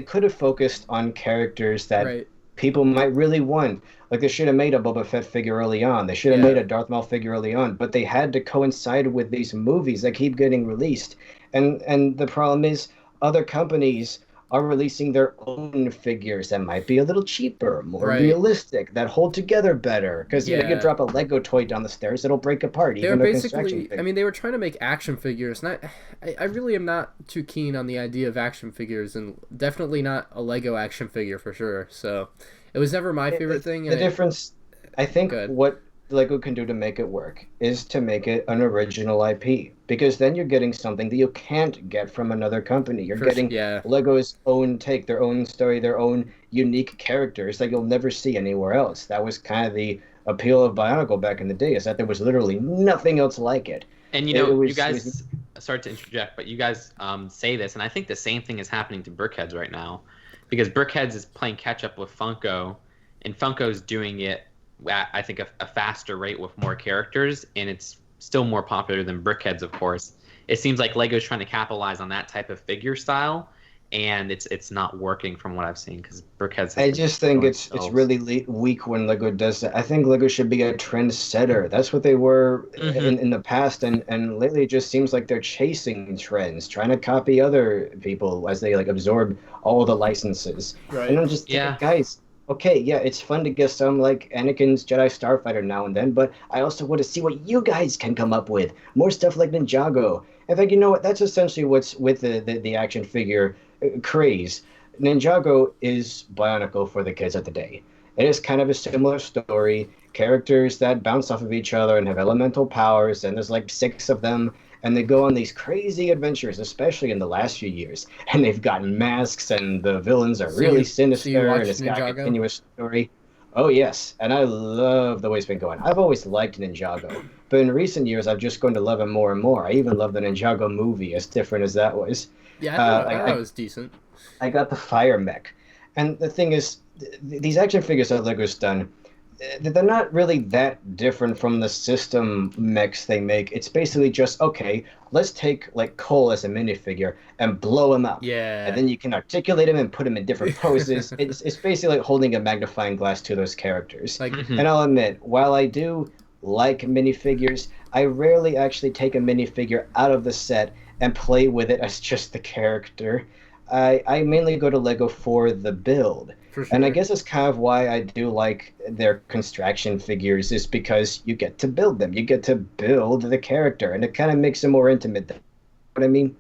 could have focused on characters that people might really want. Like, they should have made a Boba Fett figure early on. They should have made a Darth Maul figure early on. But they had to coincide with these movies that keep getting released. And the problem is, other companies are releasing their own figures that might be a little cheaper, more realistic, that hold together better. Because you drop a Lego toy down the stairs, it'll break apart. They were basically, they were trying to make action figures. And I really am not too keen on the idea of action figures, and definitely not a Lego action figure for sure. So it was never my favorite thing. The difference, I think, what Lego can do to make it work is to make it an original IP, because then you're getting something that you can't get from another company. You're getting Lego's own take, their own story, their own unique characters that you'll never see anywhere else. That was kind of the appeal of Bionicle back in the day, is that there was literally nothing else like it. And you guys, sorry to interject, but you guys say this, and I think the same thing is happening to Brickheads right now, because Brickheads is playing catch up with Funko, and Funko's doing it at, I think, a faster rate with more characters, and it's still more popular than Brickheads, of course. It seems like Lego's trying to capitalize on that type of figure style, and it's not working from what I've seen, because Brickheads. I just think it's really weak when Lego does that. I think Lego should be a trendsetter. That's what they were in the past, and lately it just seems like they're chasing trends, trying to copy other people as they absorb all the licenses. Right. And I'm just thinking, guys. Okay, it's fun to get some Anakin's Jedi Starfighter now and then, but I also want to see what you guys can come up with. More stuff like Ninjago. In fact, you know what? That's essentially what's with the action figure craze. Ninjago is Bionicle for the kids of the day. It is kind of a similar story. Characters that bounce off of each other and have elemental powers, and there's 6 of them. And they go on these crazy adventures, especially in the last few years. And they've gotten masks, and the villains are really sinister, and it's got a continuous story. Oh, yes. And I love the way it's been going. I've always liked Ninjago. But in recent years, I've just grown to love him more and more. I even love the Ninjago movie, as different as that was. Yeah, I thought it was decent. I got the Fire Mech. And the thing is, these action figures that Lego's done, they're not really that different from the system mechs they make. It's basically just, okay, let's take Cole as a minifigure and blow him up. Yeah. And then you can articulate him and put him in different poses. It's basically like holding a magnifying glass to those characters. And I'll admit, while I do like minifigures, I rarely actually take a minifigure out of the set and play with it as just the character. I mainly go to Lego for the build. For And I sure. guess that's kind of why I do like their construction figures, is because you get to build them. You get to build the character, and it kind of makes them more intimate. You know what I mean?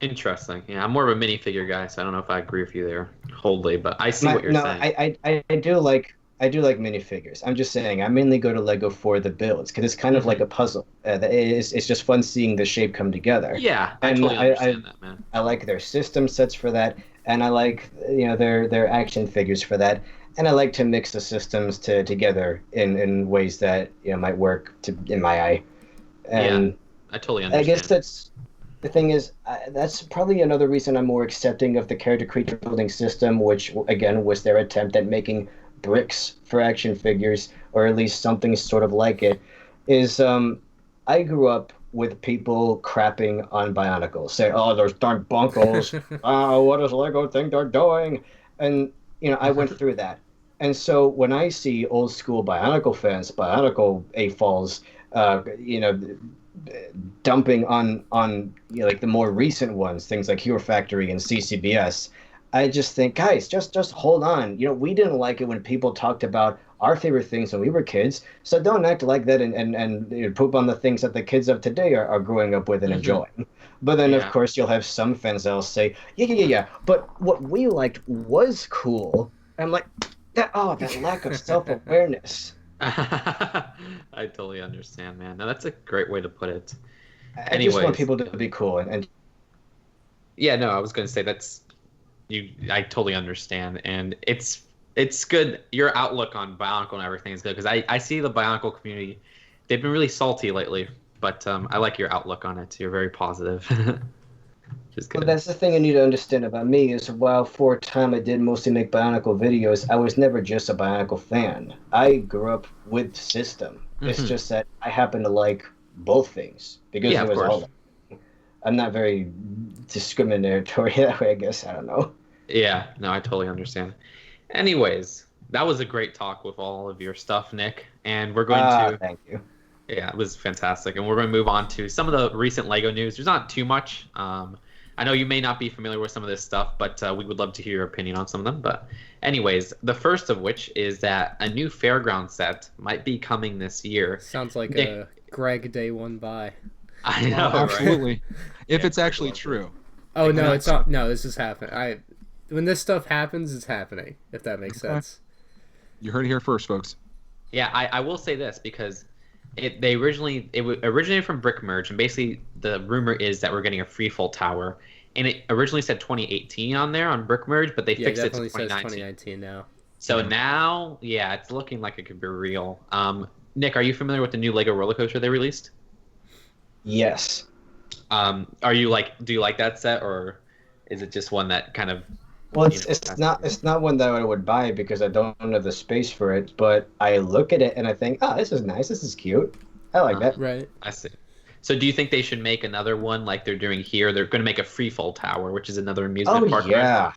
Interesting. Yeah, I'm more of a minifigure guy, so I don't know if I agree with you there wholly, but I see My, what you're no, saying. I do like minifigures. I'm just saying I mainly go to Lego for the builds because it's kind of like Hmm. a puzzle. It's just fun seeing the shape come together, Yeah, I and totally understand that, man. I like their system sets for that, and I like their action figures for that, and I like to mix the systems together in ways that might work in my eye, Yeah, and I totally I guess understand. that's the thing is that's probably another reason I'm more accepting of the character creature building system, which again was their attempt at making bricks for action figures, or at least something sort of like it. Is I grew up with people crapping on Bionicles, say, "Oh, those darn bunkles! What does Lego think they're doing?" And I went through that, and so when I see old school Bionicle fans, Bionicle A-falls, dumping on like the more recent ones, things like Hero Factory and CCBS. I just think, guys, just hold on. We didn't like it when people talked about our favorite things when we were kids. So don't act like that and poop on the things that the kids of today are growing up with and Hmm. enjoying. But then, of Yeah. course, you'll have some fans that'll say, yeah, yeah, yeah, yeah. But what we liked was cool. And I'm like, that lack of self-awareness. I totally understand, man. Now that's a great way to put it. I just want Anyways, people to be cool and yeah, no, I was gonna say that's you. I totally understand, and it's good. Your outlook on Bionicle and everything is good because I see the Bionicle community. They've been really salty lately, but I like your outlook on it. You're very positive, which is Well, good. that's the thing you need to understand about me is while for a time I did mostly make Bionicle videos, I was never just a Bionicle fan. I grew up with system. It's Hmm. just that I happen to like both things because Yeah, it of was course. all. I'm not very discriminatory that way, I guess. I don't know. Yeah, no, I totally understand. Anyways, that was a great talk with all of your stuff, Nick, and we're going Ah, to. thank you. Yeah, it was fantastic. And we're going to move on to some of the recent Lego news. There's not too much. I know you may not be familiar with some of this stuff, but we would love to hear your opinion on some of them. But, anyways, the first of which is that a new Fairground set might be coming this year. Sounds like Nick, a Greg day one by. I Oh, know, right? absolutely. If Yeah, it's Greg actually loves it. true. Oh Like, no, no, it's not. No, this is happening. When this stuff happens, it's happening. If that makes Okay. sense. You heard it here first, folks. yeah, I will say this because it originated from Brick Merge, and basically the rumor is that we're getting a freefall tower, and it originally said 2018 on there on Brick Merge, but they Yeah, it fixed it to definitely says 2019. 2019 now. So Yeah. now, yeah, it's looking like it could be real. Nick, are you familiar with the new Lego roller coaster they released? Yes. Are you like, do you like that set, or is it just one that kind of, Well, you it's know, it's not it's not one that I would buy because I don't have the space for it. But I look at it and I think, oh, this is nice. This is cute. I like that. Right. I see. So do you think they should make another one like they're doing here? They're going to make a free fall tower, which is another Oh amusement park, right? yeah.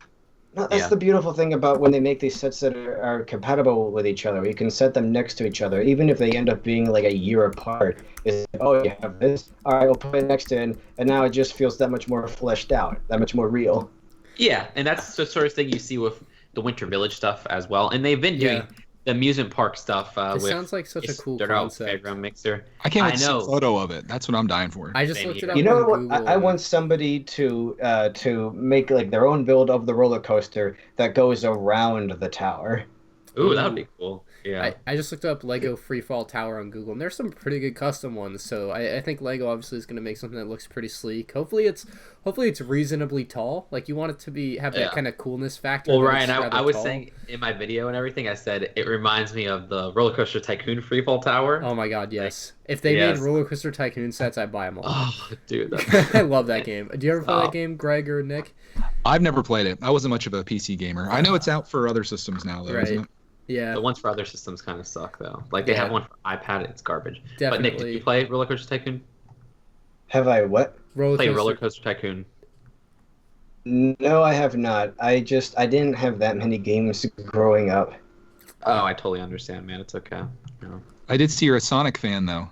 No, that's Yeah. the beautiful thing about when they make these sets that are compatible with each other. You can set them next to each other, even if they end up being like a year apart. Is oh, you have this. All right, we'll put it next to it, and now it just feels that much more fleshed out, that much more real. Yeah, and that's the sort of thing you see with the Winter Village stuff as well. And they've been Yeah. doing the amusement park stuff This with sounds like such a cool They're out concept. Fairground Mixer. I can't wait I to see a know. photo of it. That's what I'm dying for. I just Same looked it here. up You know on what? Google. I want somebody to make like their own build of the roller coaster that goes around the tower. Ooh, that would be cool. Yeah. I just looked up Lego Freefall Tower on Google, and there's some pretty good custom ones. So I think Lego obviously is going to make something that looks pretty sleek. Hopefully it's reasonably tall. Like you want it to have that Yeah. kind of coolness factor. Well, that Ryan, it's I rather was tall. saying in my video and everything, I said it reminds me of the Roller Coaster Tycoon Freefall Tower. Oh my god, yes! If they made yes. Roller Coaster Tycoon sets, I'd buy them all. Oh, dude. That's... I love that game. Do you ever play Oh. that game, Greg or Nick? I've never played it. I wasn't much of a PC gamer. I know it's out for other systems now, though, isn't Right. it? Yeah, The ones for other systems kind of suck, though. Like, they Yeah. have one for iPad, it's garbage. But, Nick, did definitely. you play Roller Coaster Tycoon? Have I what? Play Roller Coaster Tycoon. No, I have not. I didn't have that many games growing up. Oh, I totally understand, man. It's okay. You know. I did see you're a Sonic fan, though.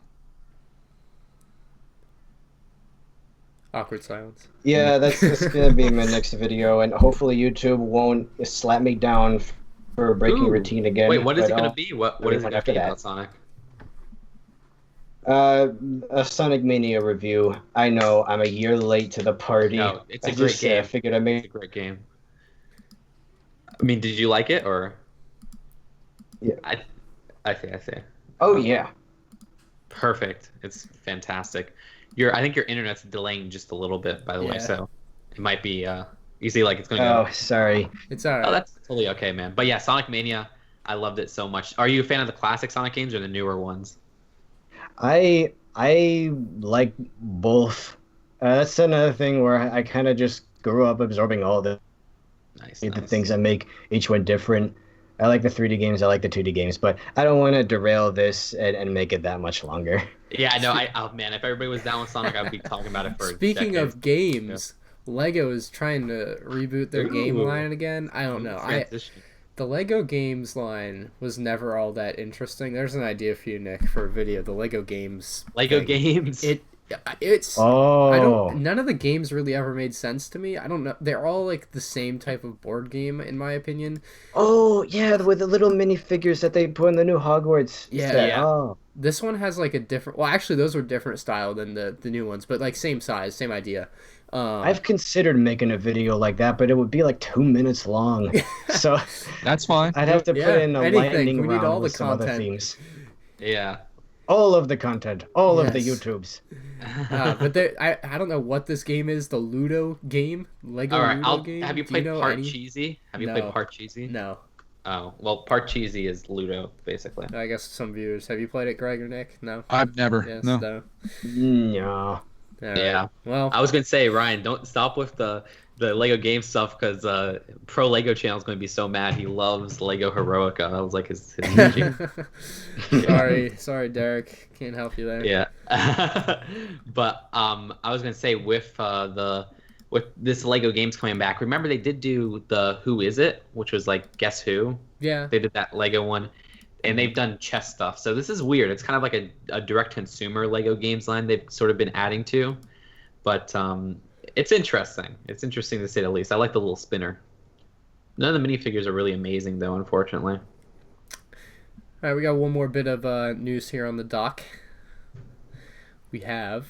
Awkward silence. Yeah, that's gonna be my next video, and hopefully YouTube won't slap me down for breaking Ooh. routine again. Wait, what is but it gonna I'll be? What do is it one gonna after be that. about Sonic? A Sonic Mania review. I know I'm a year late to the party. No, it's a I great just game. figured I It's a made. great game. I mean, did you like it or? Yeah. I see. Oh yeah. Perfect. It's fantastic. I think your internet's delaying just a little bit, by the way, Yeah. so it might be you see like it's gonna go. Oh, sorry. It's all right. Oh, that's totally okay, man. But yeah, Sonic Mania, I loved it so much. Are you a fan of the classic Sonic games or the newer ones? I like both. That's another thing where I kind of just grew up absorbing all the Nice. things that make each one different. I like the 3D games, I like the 2D games, but I don't want to derail this and make it that much longer. Yeah, I know. Oh man, if everybody was down with Sonic, I'd be talking about it for. Speaking a of games, Lego is trying to reboot their game Ooh. line again. I don't know. The Lego games line was never all that interesting. There's an idea for you, Nick, for a video. The Lego games. Lego thing. games. It's. Oh. None of the games really ever made sense to me. I don't know. They're all like the same type of board game, in my opinion. Oh, yeah, with the little minifigures that they put in the new Hogwarts. Yeah. set. Yeah. Oh. This one has like a different. Well, actually, those were different style than the new ones, but like same size, same idea. I've considered making a video like that, but it would be like 2 minutes long. So That's fine. I'd have to Yeah, put in a anything. lightning We need round all with the some other content. themes. Yeah. All of the content, all of the Yes. YouTubes. But I don't know what this game is. The Ludo game, Lego All right. Ludo game. Have you Do played know Part any? Cheesy? Have you No. played Part Cheesy? No, Oh, well, Part Cheesy is Ludo, basically. I guess some viewers. Have you played it, Greg or Nick? No. I've never. Yes. No. No. No. All right. Yeah. Well, I was gonna say, Ryan, don't stop with the Lego game stuff because Pro Lego channel is gonna be so mad. He loves Lego Heroica. That was like his niche. sorry, Derek. Can't help you there. Yeah. But I was gonna say with this Lego games coming back. Remember they did do the Who Is It, which was like Guess Who. Yeah. They did that Lego one, and they've done chess stuff. So this is weird. It's kind of like a direct consumer Lego games line they've sort of been adding to, but it's interesting. It's interesting to say the least. I like the little spinner. None of the minifigures are really amazing though, unfortunately. All right, we got one more bit of news here on the dock. We have,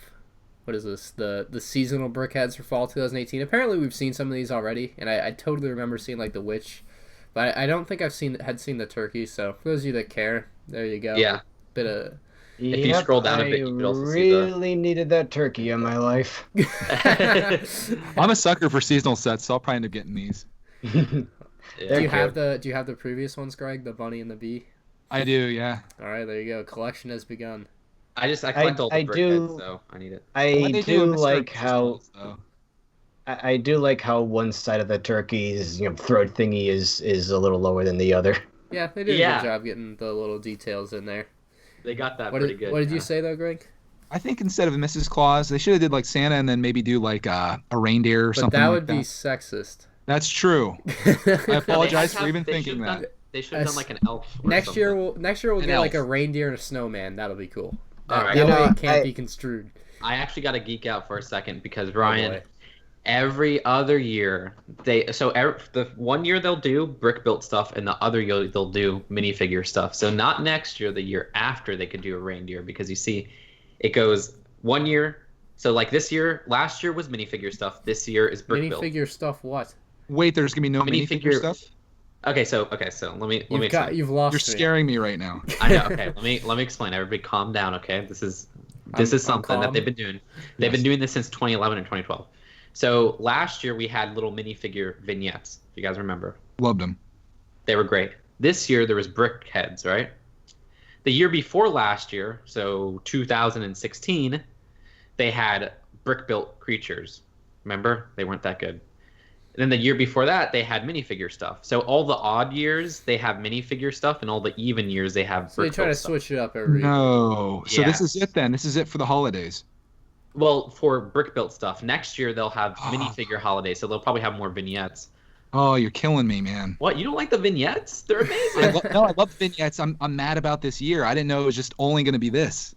what is this? The seasonal brickheads for fall 2018. Apparently, we've seen some of these already, and I totally remember seeing like the witch, but I don't think I've seen the turkey. So for those of you that care, there you go. Yeah. Bit of. If you scroll down a bit, you could also see the. really needed that turkey in my life. I'm a sucker for seasonal sets, so I'll probably end up getting these. Yeah. Do you have the previous ones, Greg? The bunny and the bee. I do, yeah. All right, there you go. Collection has begun. I collect all the I brickheads, do- so I need it. I Why'd they do Mr. like how Crystals, though? I do like how one side of the turkey's throat thingy is a little lower than the other. Yeah, they did a Yeah. good job getting the little details in there. They got that What pretty did, good. what did yeah. you say though, Greg? I think instead of Mrs. Claus, they should have did like Santa and then maybe do like a reindeer or But something that like would that. be sexist. That's true. I No, apologize they for even they thinking should've that. done- They should have done like an elf. Or Next year something. we'll An get like a elf. reindeer and a snowman. That'll be cool. All That, right. that You way know, it can't I- be construed. I actually got to geek out for a second because Oh, Ryan, boy. every other year the 1 year they'll do brick built stuff and the other year they'll do minifigure stuff. So not next year, the year after they could do a reindeer because you see, it goes 1 year. So like last year was minifigure stuff. This year is brick built. Minifigure stuff. What? Wait, there's gonna be no minifigure stuff? Okay, so let me explain. You've lost You're me. scaring me right now. I know. Okay, let me explain. Everybody, calm down. Okay, this is I'm something that calm. they've been doing. They've been doing this since 2011 and 2012. So last year we had little minifigure vignettes. If you guys remember, Loved them. they were great. This year there was brick heads, right? The year before last year, so 2016, they had brick built creatures. Remember, they weren't that good. And then the year before that, they had minifigure stuff. So all the odd years, they have minifigure stuff, and all the even years, they have So they brick try to built stuff. switch it up every. No. So Yeah. this is it then. This is it for the holidays. Well, for brick built stuff, next year they'll have Oh. minifigure holidays, so they'll probably have more vignettes. Oh, you're killing me, man. What? You don't like the vignettes? They're amazing. No, I love the vignettes. I'm mad about this year. I didn't know it was just only going to be this.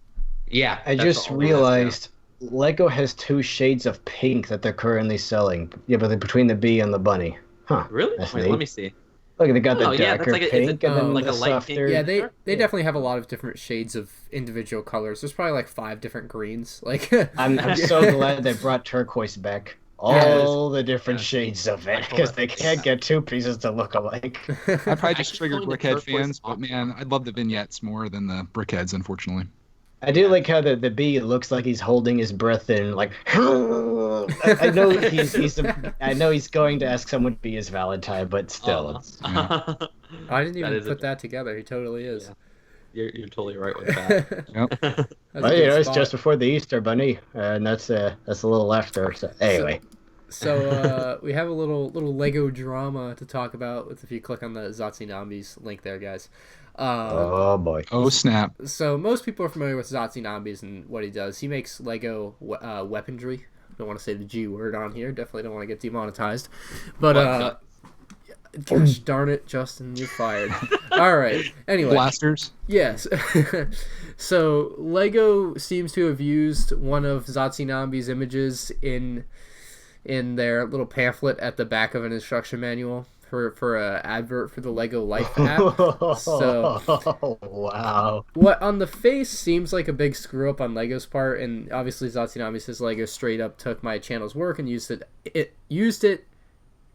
Yeah. I that's just all it is, realized Lego has 2 shades of pink that they're currently selling. Yeah, but they're between the bee and the bunny. Huh. Really? That's Wait, neat. let me see. Look, they got the Oh, yeah, that's darker like a, pink and then like the a light softer. pink. Yeah, they Yeah. definitely have a lot of different shades of individual colors. There's probably like 5 different greens. Like I'm so glad they brought turquoise back. All the different shades of it, because they can't get 2 pieces to look alike. I probably just Actually, triggered going to Brickhead turquoise fans, but man, I love the vignettes more than the Brickheads, unfortunately. I do like how the bee looks like he's holding his breath in, like. I know I know he's going to ask someone to be his Valentine, but still, it's, I didn't That even is put that together. He totally is. You're totally right with that. Yep. That's a well, good it's spot. just before the Easter Bunny, and that's a little after. So, anyway, So we have a little Lego drama to talk about. If you click on the Zatsunami's link there, guys. oh boy, Oh snap! So most people are familiar with Zatsunami's and what he does. He makes Lego weaponry. Don't want to say the G word on here. Definitely don't want to get demonetized. But gosh darn it, Justin, you're fired. All right. Anyway, Blasters. yes. So Lego seems to have used one of Zatsunami's images in their little pamphlet at the back of an instruction manual for a advert for the Lego Life app. So wow. what on the face seems like a big screw up on Lego's part, and obviously Zatsunami says Lego straight up took my channel's work and used it.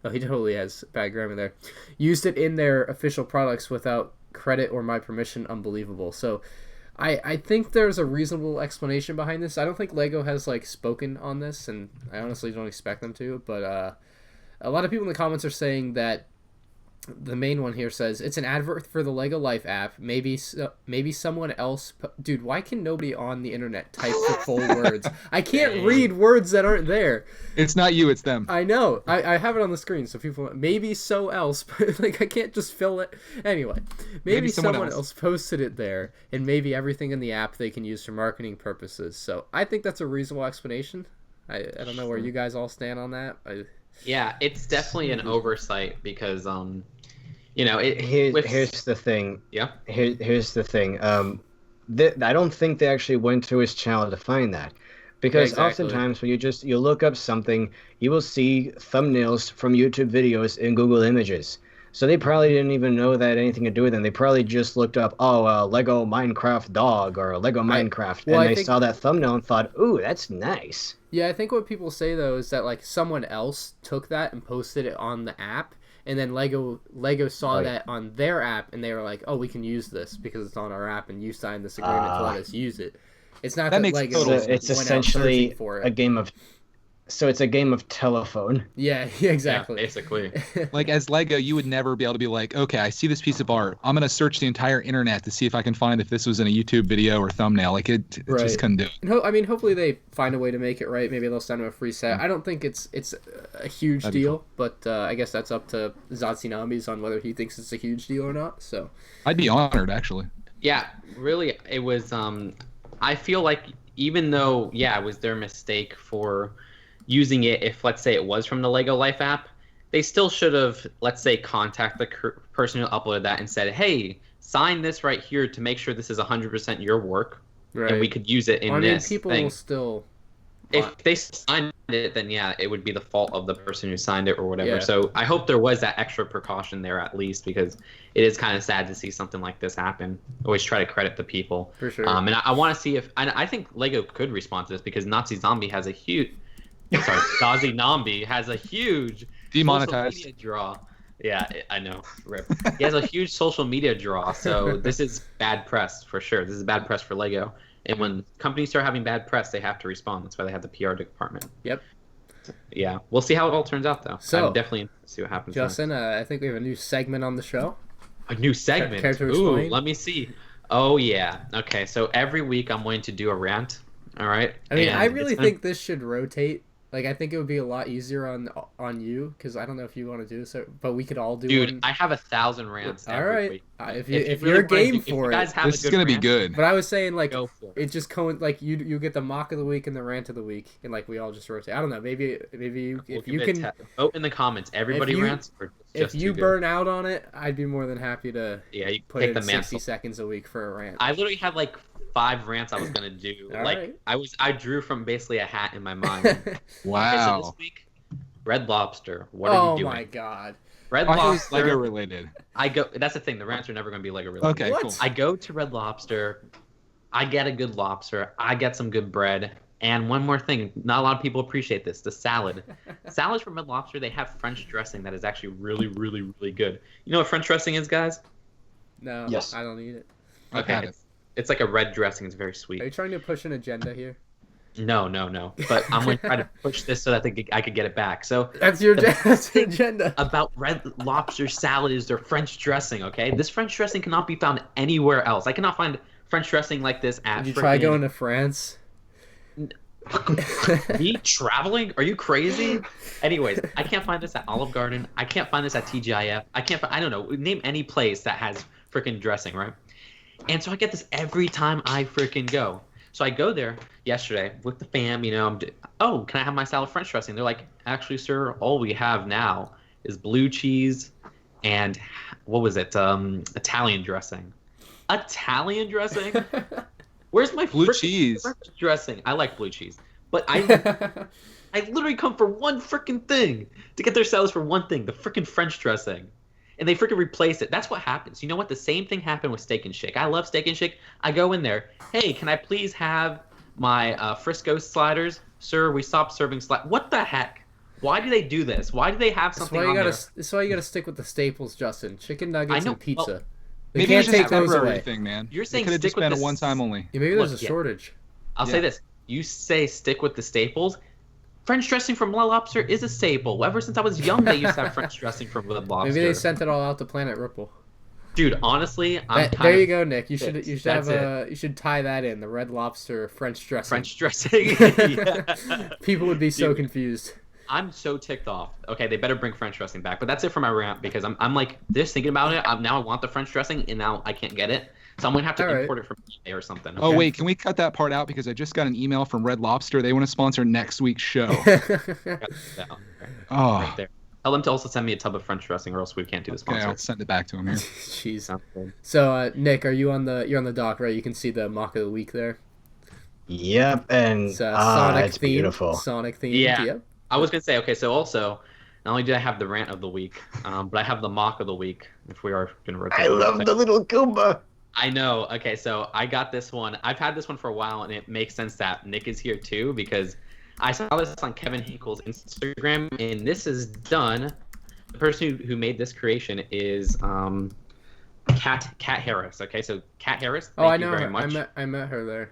Oh, he totally has bad grammar there. Used it in their official products without credit or my permission. Unbelievable. So I think there's a reasonable explanation behind this. I don't think Lego has like spoken on this, and I honestly don't expect them to, but a lot of people in the comments are saying that the main one here says it's an advert for the Lego Life app. Maybe someone else. Dude, why can nobody on the internet type the full words? I can't read words that aren't there. It's not you, it's them. I know. I have it on the screen, so people maybe so else, but like I can't just fill it. Anyway, maybe someone else posted it there, and maybe everything in the app they can use for marketing purposes. So I think that's a reasonable explanation. I don't know where you guys all stand on that. Yeah, it's definitely an oversight because Here's the thing. Yeah. Here's the thing. I don't think they actually went to his channel to find that, because oftentimes when you look up something, you will see thumbnails from YouTube videos in Google Images. So they probably didn't even know that had anything to do with them. They probably just looked up, Lego Minecraft dog or Lego Minecraft, and they saw that thumbnail and thought, ooh, that's nice. Yeah, I think what people say though is that like someone else took that and posted it on the app. And then Lego saw that on their app, and they were like, "Oh, we can use this because it's on our app, and you signed this agreement to let us use it." It's not that makes Lego total went sense. It's out essentially searching for it. a game of. So it's a game of telephone. Yeah, exactly. Yeah, basically. Like as Lego, you would never be able to be like, okay, I see this piece of art. I'm gonna search the entire internet to see if I can find if this was in a YouTube video or thumbnail. Like it just couldn't do it. And I mean, hopefully they find a way to make it right. Maybe they'll send him a free set. I don't think it's a huge deal, but I guess that's up to Zatsunami's on whether he thinks it's a huge deal or not. So I'd be honored, actually. Yeah, really, it was. I feel like even though, it was their mistake for using it, if let's say it was from the Lego Life app, they still should have, let's say, contacted the person who uploaded that and said, hey, sign this right here to make sure this is 100% your work, and we could use it in this people thing. will still. If they signed it, then it would be the fault of the person who signed it or whatever. Yeah. So I hope there was that extra precaution there at least, because it is kind of sad to see something like this happen. Always try to credit the people. For sure. And I want to see if I think Lego could respond to this, because Nazi Zombie has a huge Demonetized. social media draw. Yeah, I know. Rip. He has a huge social media draw, so this is bad press for sure. This is bad press for Lego. And when companies start having bad press, they have to respond. That's why they have the PR department. Yep. Yeah, we'll see how it all turns out, though. So, I'm definitely interested to see what happens. Justin, I think we have a new segment on the show. A new segment? Care to Ooh, explain? let me see. Oh, yeah. Okay, so every week I'm going to do a rant, all right? I mean, I really think this should rotate. Like, I think it would be a lot easier on you, because I don't know if you want to do this, but we could all do Dude, one. I have 1,000 rants All every right. week. If you're game for it. This is gonna be good. But I was saying, like, Go for it just like you get the mock of the week and the rant of the week, and like we all just rotate. I don't know. Maybe if you can vote in the comments. Everybody rants. Or if you burn out on it, I'd be more than happy to you put take in the 60 mantle. seconds a week for a rant. I literally have like 5 rants I was gonna do. All like right. I drew from basically a hat in my mind. Okay, so Wow. this week, Red Lobster. What are we doing? Oh my god. Red I thought it was Lobster. Lego related. That's the thing. The rants are never gonna be Lego related. Okay, What? cool. I go to Red Lobster. I get a good lobster. I get some good bread. And one more thing, not a lot of people appreciate this: the salad. Salads from Red Lobster, they have French dressing that is actually really, really, really good. You know what French dressing is, guys? No. Yes. I don't eat it. I've had it. It's like a red dressing. It's very Are you sweet. trying to push an agenda here? No. But I'm going to try to push this so that I could get it back. So That's your agenda. about Red Lobster salad is their French dressing, okay? This French dressing cannot be found anywhere else. I cannot find French dressing like this at Did you try frickin- going to France? Me traveling? Are you crazy? Anyways, I can't find this at Olive Garden. I can't find this at TGIF. I don't know. Name any place that has freaking dressing, right? And so I get this every time I freaking go. So I go there yesterday with the fam, oh, can I have my salad French dressing? They're like, actually, sir, all we have now is blue cheese and what was it? Italian dressing. Italian dressing? Where's my Blue frickin' cheese. French dressing? I like blue cheese. But I literally come for one freaking thing to get their salads for one thing, the freaking French dressing. And they freaking replace it. That's what happens. You know what? The same thing happened with Steak and Shake. I love Steak and Shake. I go in there. Hey, can I please have my Frisco sliders? Sir, we stopped serving sliders. What the heck? Why do they do this? Why do they have something on there? That's why you gotta stick with the staples, Justin. Chicken nuggets know, and pizza. well, They Maybe can't it's just take a those temporary away. thing, man. You're saying could have just stick with been a this- one-time only. Yeah, maybe there's Look, a yeah. shortage. I'll Yeah. say this. You say stick with the staples. French dressing from Red Lobster is a staple. Ever since I was young, they used to have French dressing from Red Lobster. Maybe they sent it all out to Planet Ripple. Dude, honestly, I'm There you go, Nick. You should pissed. have That's you should tie that in the Red Lobster French dressing. French dressing. Yeah. People would be so Dude. confused. I'm so ticked off. Okay, they better bring French dressing back. But that's it for my rant because I'm like just thinking about it. Now I want the French dressing and now I can't get it. So I'm gonna have to All right. import it from eBay or something. Oh okay? wait, can we cut that part out because I just got an email from Red Lobster. They want to sponsor next week's show. Got that down. Oh, Right there. Tell them to also send me a tub of French dressing or else we can't do the okay, I'll sponsor. send it back to him here. Jeez. Sounds good. So, Nick, you're on the dock, right? You can see the mock of the week there. Yep, and It's Sonic it's theme. beautiful. Sonic theme. Yeah. Yep. I was gonna say, okay, so also, not only did I have the rant of the week, but I have the mock of the week. If we are gonna rotate. I love the little Goomba. I know. Okay, so I got this one. I've had this one for a while, and it makes sense that Nick is here too because I saw this on Kevin Hinkle's Instagram, and this is done. The person who made this creation is Kat Harris. Okay, so Kat Harris. Oh, I thank you know very her. much. I met her there.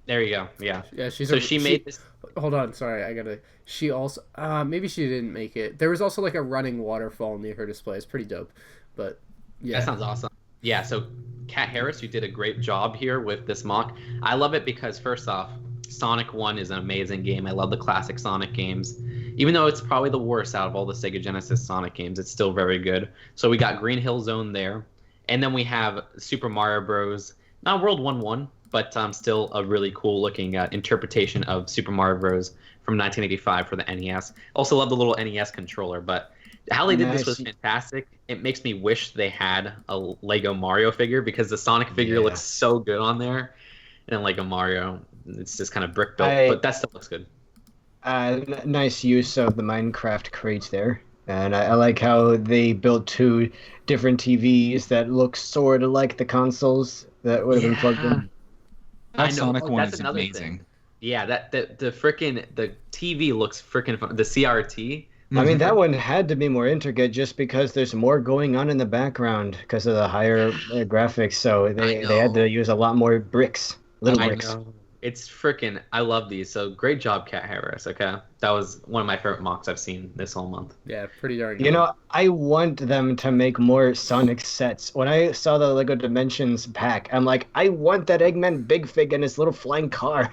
There you go. Yeah. Yeah, she's So she made this. Hold on, sorry, I gotta. She also maybe she didn't make it. There was also like a running waterfall near her display. It's pretty dope, but yeah. That sounds awesome. Yeah, so Kat Harris, you did a great job here with this mock. I love it because first off, Sonic 1 is an amazing game. I love the classic Sonic games. Even though it's probably the worst out of all the Sega Genesis Sonic games, it's still very good. So we got Green Hill Zone there. And then we have Super Mario Bros. Not World 1-1, but still a really cool looking interpretation of Super Mario Bros. From 1985 for the NES. Also love the little NES controller, but how they did this was fantastic. It makes me wish they had a Lego Mario figure because the Sonic figure looks so good on there. And Lego Mario, it's just kind of brick built, but that still looks good. Nice use of the Minecraft crates there. And I like how they built 2 different TVs that look sort of like the consoles that would have been plugged in. That Sonic one that's is another amazing. thing. Yeah, the TV looks freaking fun. The CRT. I mean, that one had to be more intricate just because there's more going on in the background because of the higher graphics. So they had to use a lot more bricks, little bricks. I know. It's freaking. I love these. So great job, Kat Harris. Okay, that was one of my favorite mocks I've seen this whole month. Yeah, pretty darn good. You know, I want them to make more Sonic sets. When I saw the Lego Dimensions pack, I'm like, I want that Eggman Big Fig and his little flying car.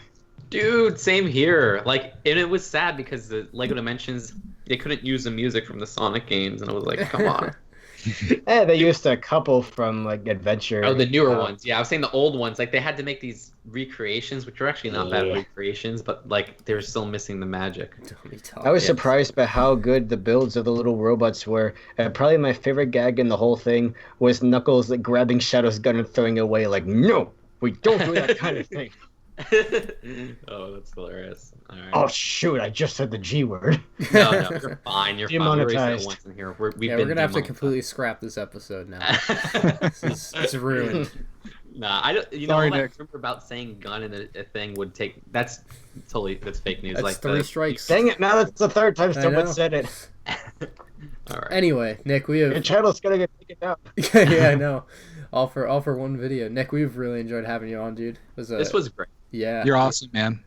Dude, same here. Like, and it was sad because the Lego Dimensions, they couldn't use the music from the Sonic games, and I was like, come on. They used a couple from like Adventure. Oh, the newer ones. Yeah, I was saying the old ones. Like, they had to make these recreations, which are actually not bad recreations, but like they were still missing the magic. I was surprised by how good the builds of the little robots were. Probably my favorite gag in the whole thing was Knuckles like, grabbing Shadow's gun and throwing it away like, no! We don't do that kind of thing. Oh, that's hilarious. All right. Oh shoot! I just said the G word. No, you're fine. You're fine. We already said it Demonetized. once in here. We're gonna have to completely scrap this episode now. It's ruined. Nah, I don't. You Sorry, know, all Nick. that rumor about saying gun in a thing would take. That's fake news. That's like 3 strikes. Dang it! Now that's the third time I someone know. said it. All right. Anyway, Nick, we Your have channel's gonna get taken down. yeah, I know. All for one video. Nick, we've really enjoyed having you on, dude. This was great. yeah. You're awesome, man.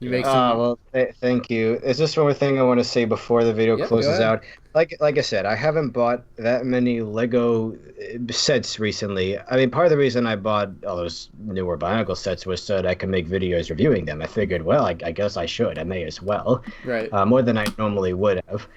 You make some. Well, thank you. Is this one more thing I want to say before the video Yep, closes go ahead. out? Like I said, I haven't bought that many Lego sets recently. I mean, part of the reason I bought all those newer Bionicle sets was so that I could make videos reviewing them. I figured, well, I guess I should. I may as well. Right. More than I normally would have.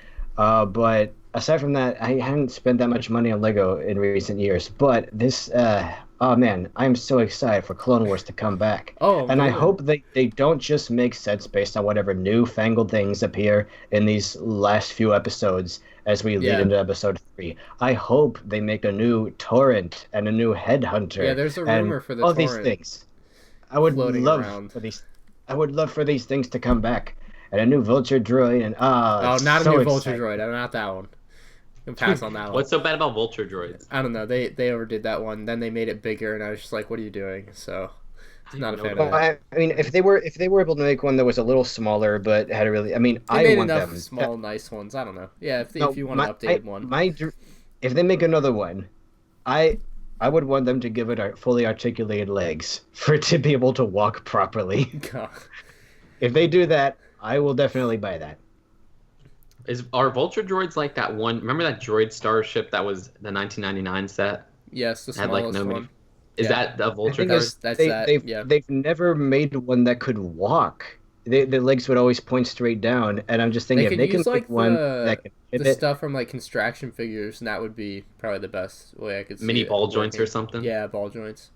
But aside from that, I hadn't spent that much money on Lego in recent years. But this, oh man, I'm so excited for Clone Wars to come back. Oh, And I good. hope they don't just make sets based on whatever newfangled things appear in these last few episodes as we lead Yeah. into episode 3. I hope they make a new Torrent and a new Headhunter. Yeah, there's a and rumor for the all Torrent these things. I would floating love around. for these. I would love for these things to come back. And a new Vulture droid and Oh, it's not a so new Vulture exciting. droid. Not that one. You can pass on that one. What's so bad about vulture droids? I don't know. They overdid that one. Then they made it bigger, and I was just like, "What are you doing?" So, not a fan of Well, that. I mean, if they were able to make one that was a little smaller but had a really, I mean, They I made want enough them. small, nice ones. I don't know. Yeah, if No, you want an updated one. If they make another one, I would want them to give it fully articulated legs for it to be able to walk properly. God. If they do that, I will definitely buy that. Are vulture droids like that one? Remember that droid starship that was the 1999 set? Yes, the Had smallest like no. one. Is Yeah. that the vulture thing droid? is, That's they, that, They've, yeah. they've never made one that could walk. The legs would always point straight down, and I'm just thinking They if could they can use make like one that can the fit it. stuff from like construction figures, and that would be probably the best way I could see Mini it ball joints or working. something? Yeah, ball joints.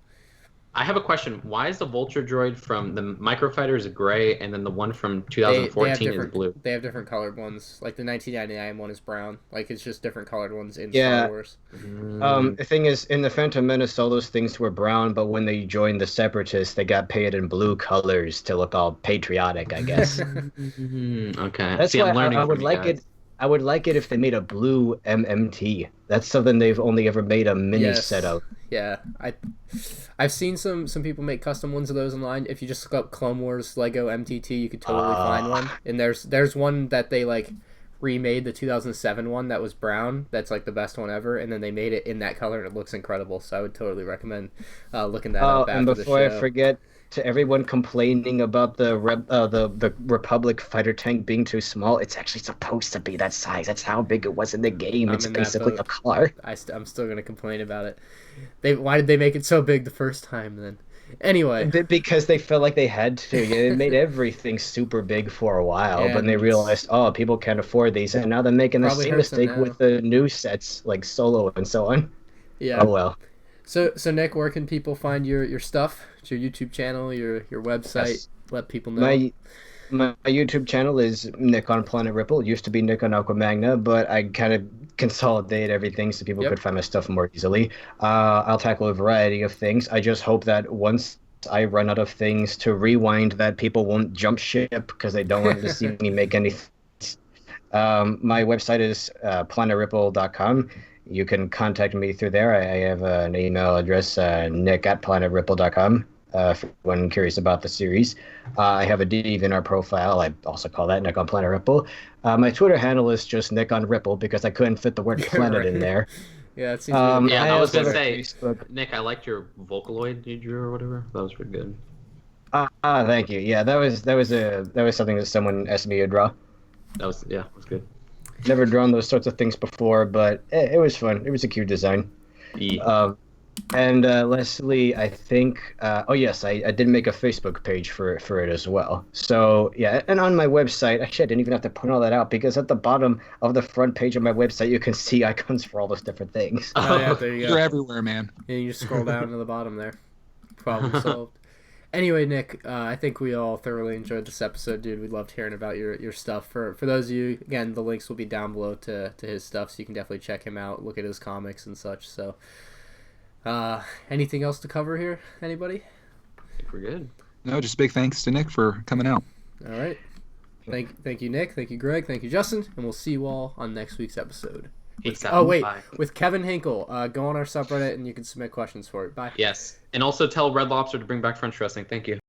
I have a question. Why is the vulture droid from the Microfighter is gray and then the one from They have 2014 is different. blue? They have different colored ones. Like the 1999 one is brown. Like it's just different colored ones in Yeah. Star Wars. The thing is, in the Phantom Menace, all those things were brown, but when they joined the Separatists, they got painted in blue colors to look all patriotic, I guess. Okay. That's See, why I'm learning I from would you like guys. it. I would like it if they made a blue MMT. That's something they've only ever made a mini Yes. set of. Yeah, I've seen some people make custom ones of those online. If you just look up Clone Wars Lego MTT, you could totally find one. And there's one that they like remade, the 2007 one that was brown. That's like the best one ever. And then they made it in that color, and it looks incredible. So I would totally recommend looking that up after And the before I show. forget, to everyone complaining about the Republic fighter tank being too small, it's actually supposed to be that size. That's how big it was in the game. I'm It's in that basically boat. a car. I'm still gonna complain about it. Why did they make it so big the first time then? Anyway, Because they felt like they had to. Yeah, they made everything super big for a while, Yeah, but then they and realized, oh, people can't afford these, and now they're making the Probably same hurts them mistake now. with the new sets like Solo and so on. yeah. Oh well. So Nick, where can people find your stuff? It's your YouTube channel, your website. Yes. Let people know. My YouTube channel is Nick on Planet Ripple. It used to be Nick on Aquamagna, but I kind of consolidate everything so people Yep. could find my stuff more easily. I'll tackle a variety of things. I just hope that once I run out of things to rewind, that people won't jump ship because they don't want to see me make anything. My website is planetripple.com. You can contact me through there. I have an email address, nick@planetripple.com. If anyone curious about the series. I have a DeviantArt profile. I also call that Nick on Planet Ripple. My Twitter handle is just Nick on Ripple because I couldn't fit the word planet in there. Yeah, it seems to be Yeah, I was also gonna have say, Facebook. Nick, I liked your Vocaloid you drew or whatever. That was pretty good. Thank you. Yeah, that was something that someone asked me to draw. That was good. Never drawn those sorts of things before, but it was fun. It was a cute design. Yeah. And Leslie, I think. Oh yes, I did make a Facebook page for it as well. So yeah, and on my website, actually, I didn't even have to point all that out because at the bottom of the front page of my website, you can see icons for all those different things. Oh, yeah, there you You're go. everywhere, man. And you just scroll down to the bottom there. Problem solved. Anyway, Nick, I think we all thoroughly enjoyed this episode, dude. We loved hearing about your stuff. For those of you, again, the links will be down below to his stuff, so you can definitely check him out, look at his comics and such. So, anything else to cover here? Anybody? I think we're good. No, just big thanks to Nick for coming out. All right. Thank you, Nick. Thank you, Greg. Thank you, Justin. And we'll see you all on next week's episode. With Kevin Hinkle. Go on our subreddit and you can submit questions for it. Bye. Yes. And also tell Red Lobster to bring back French dressing. Thank you.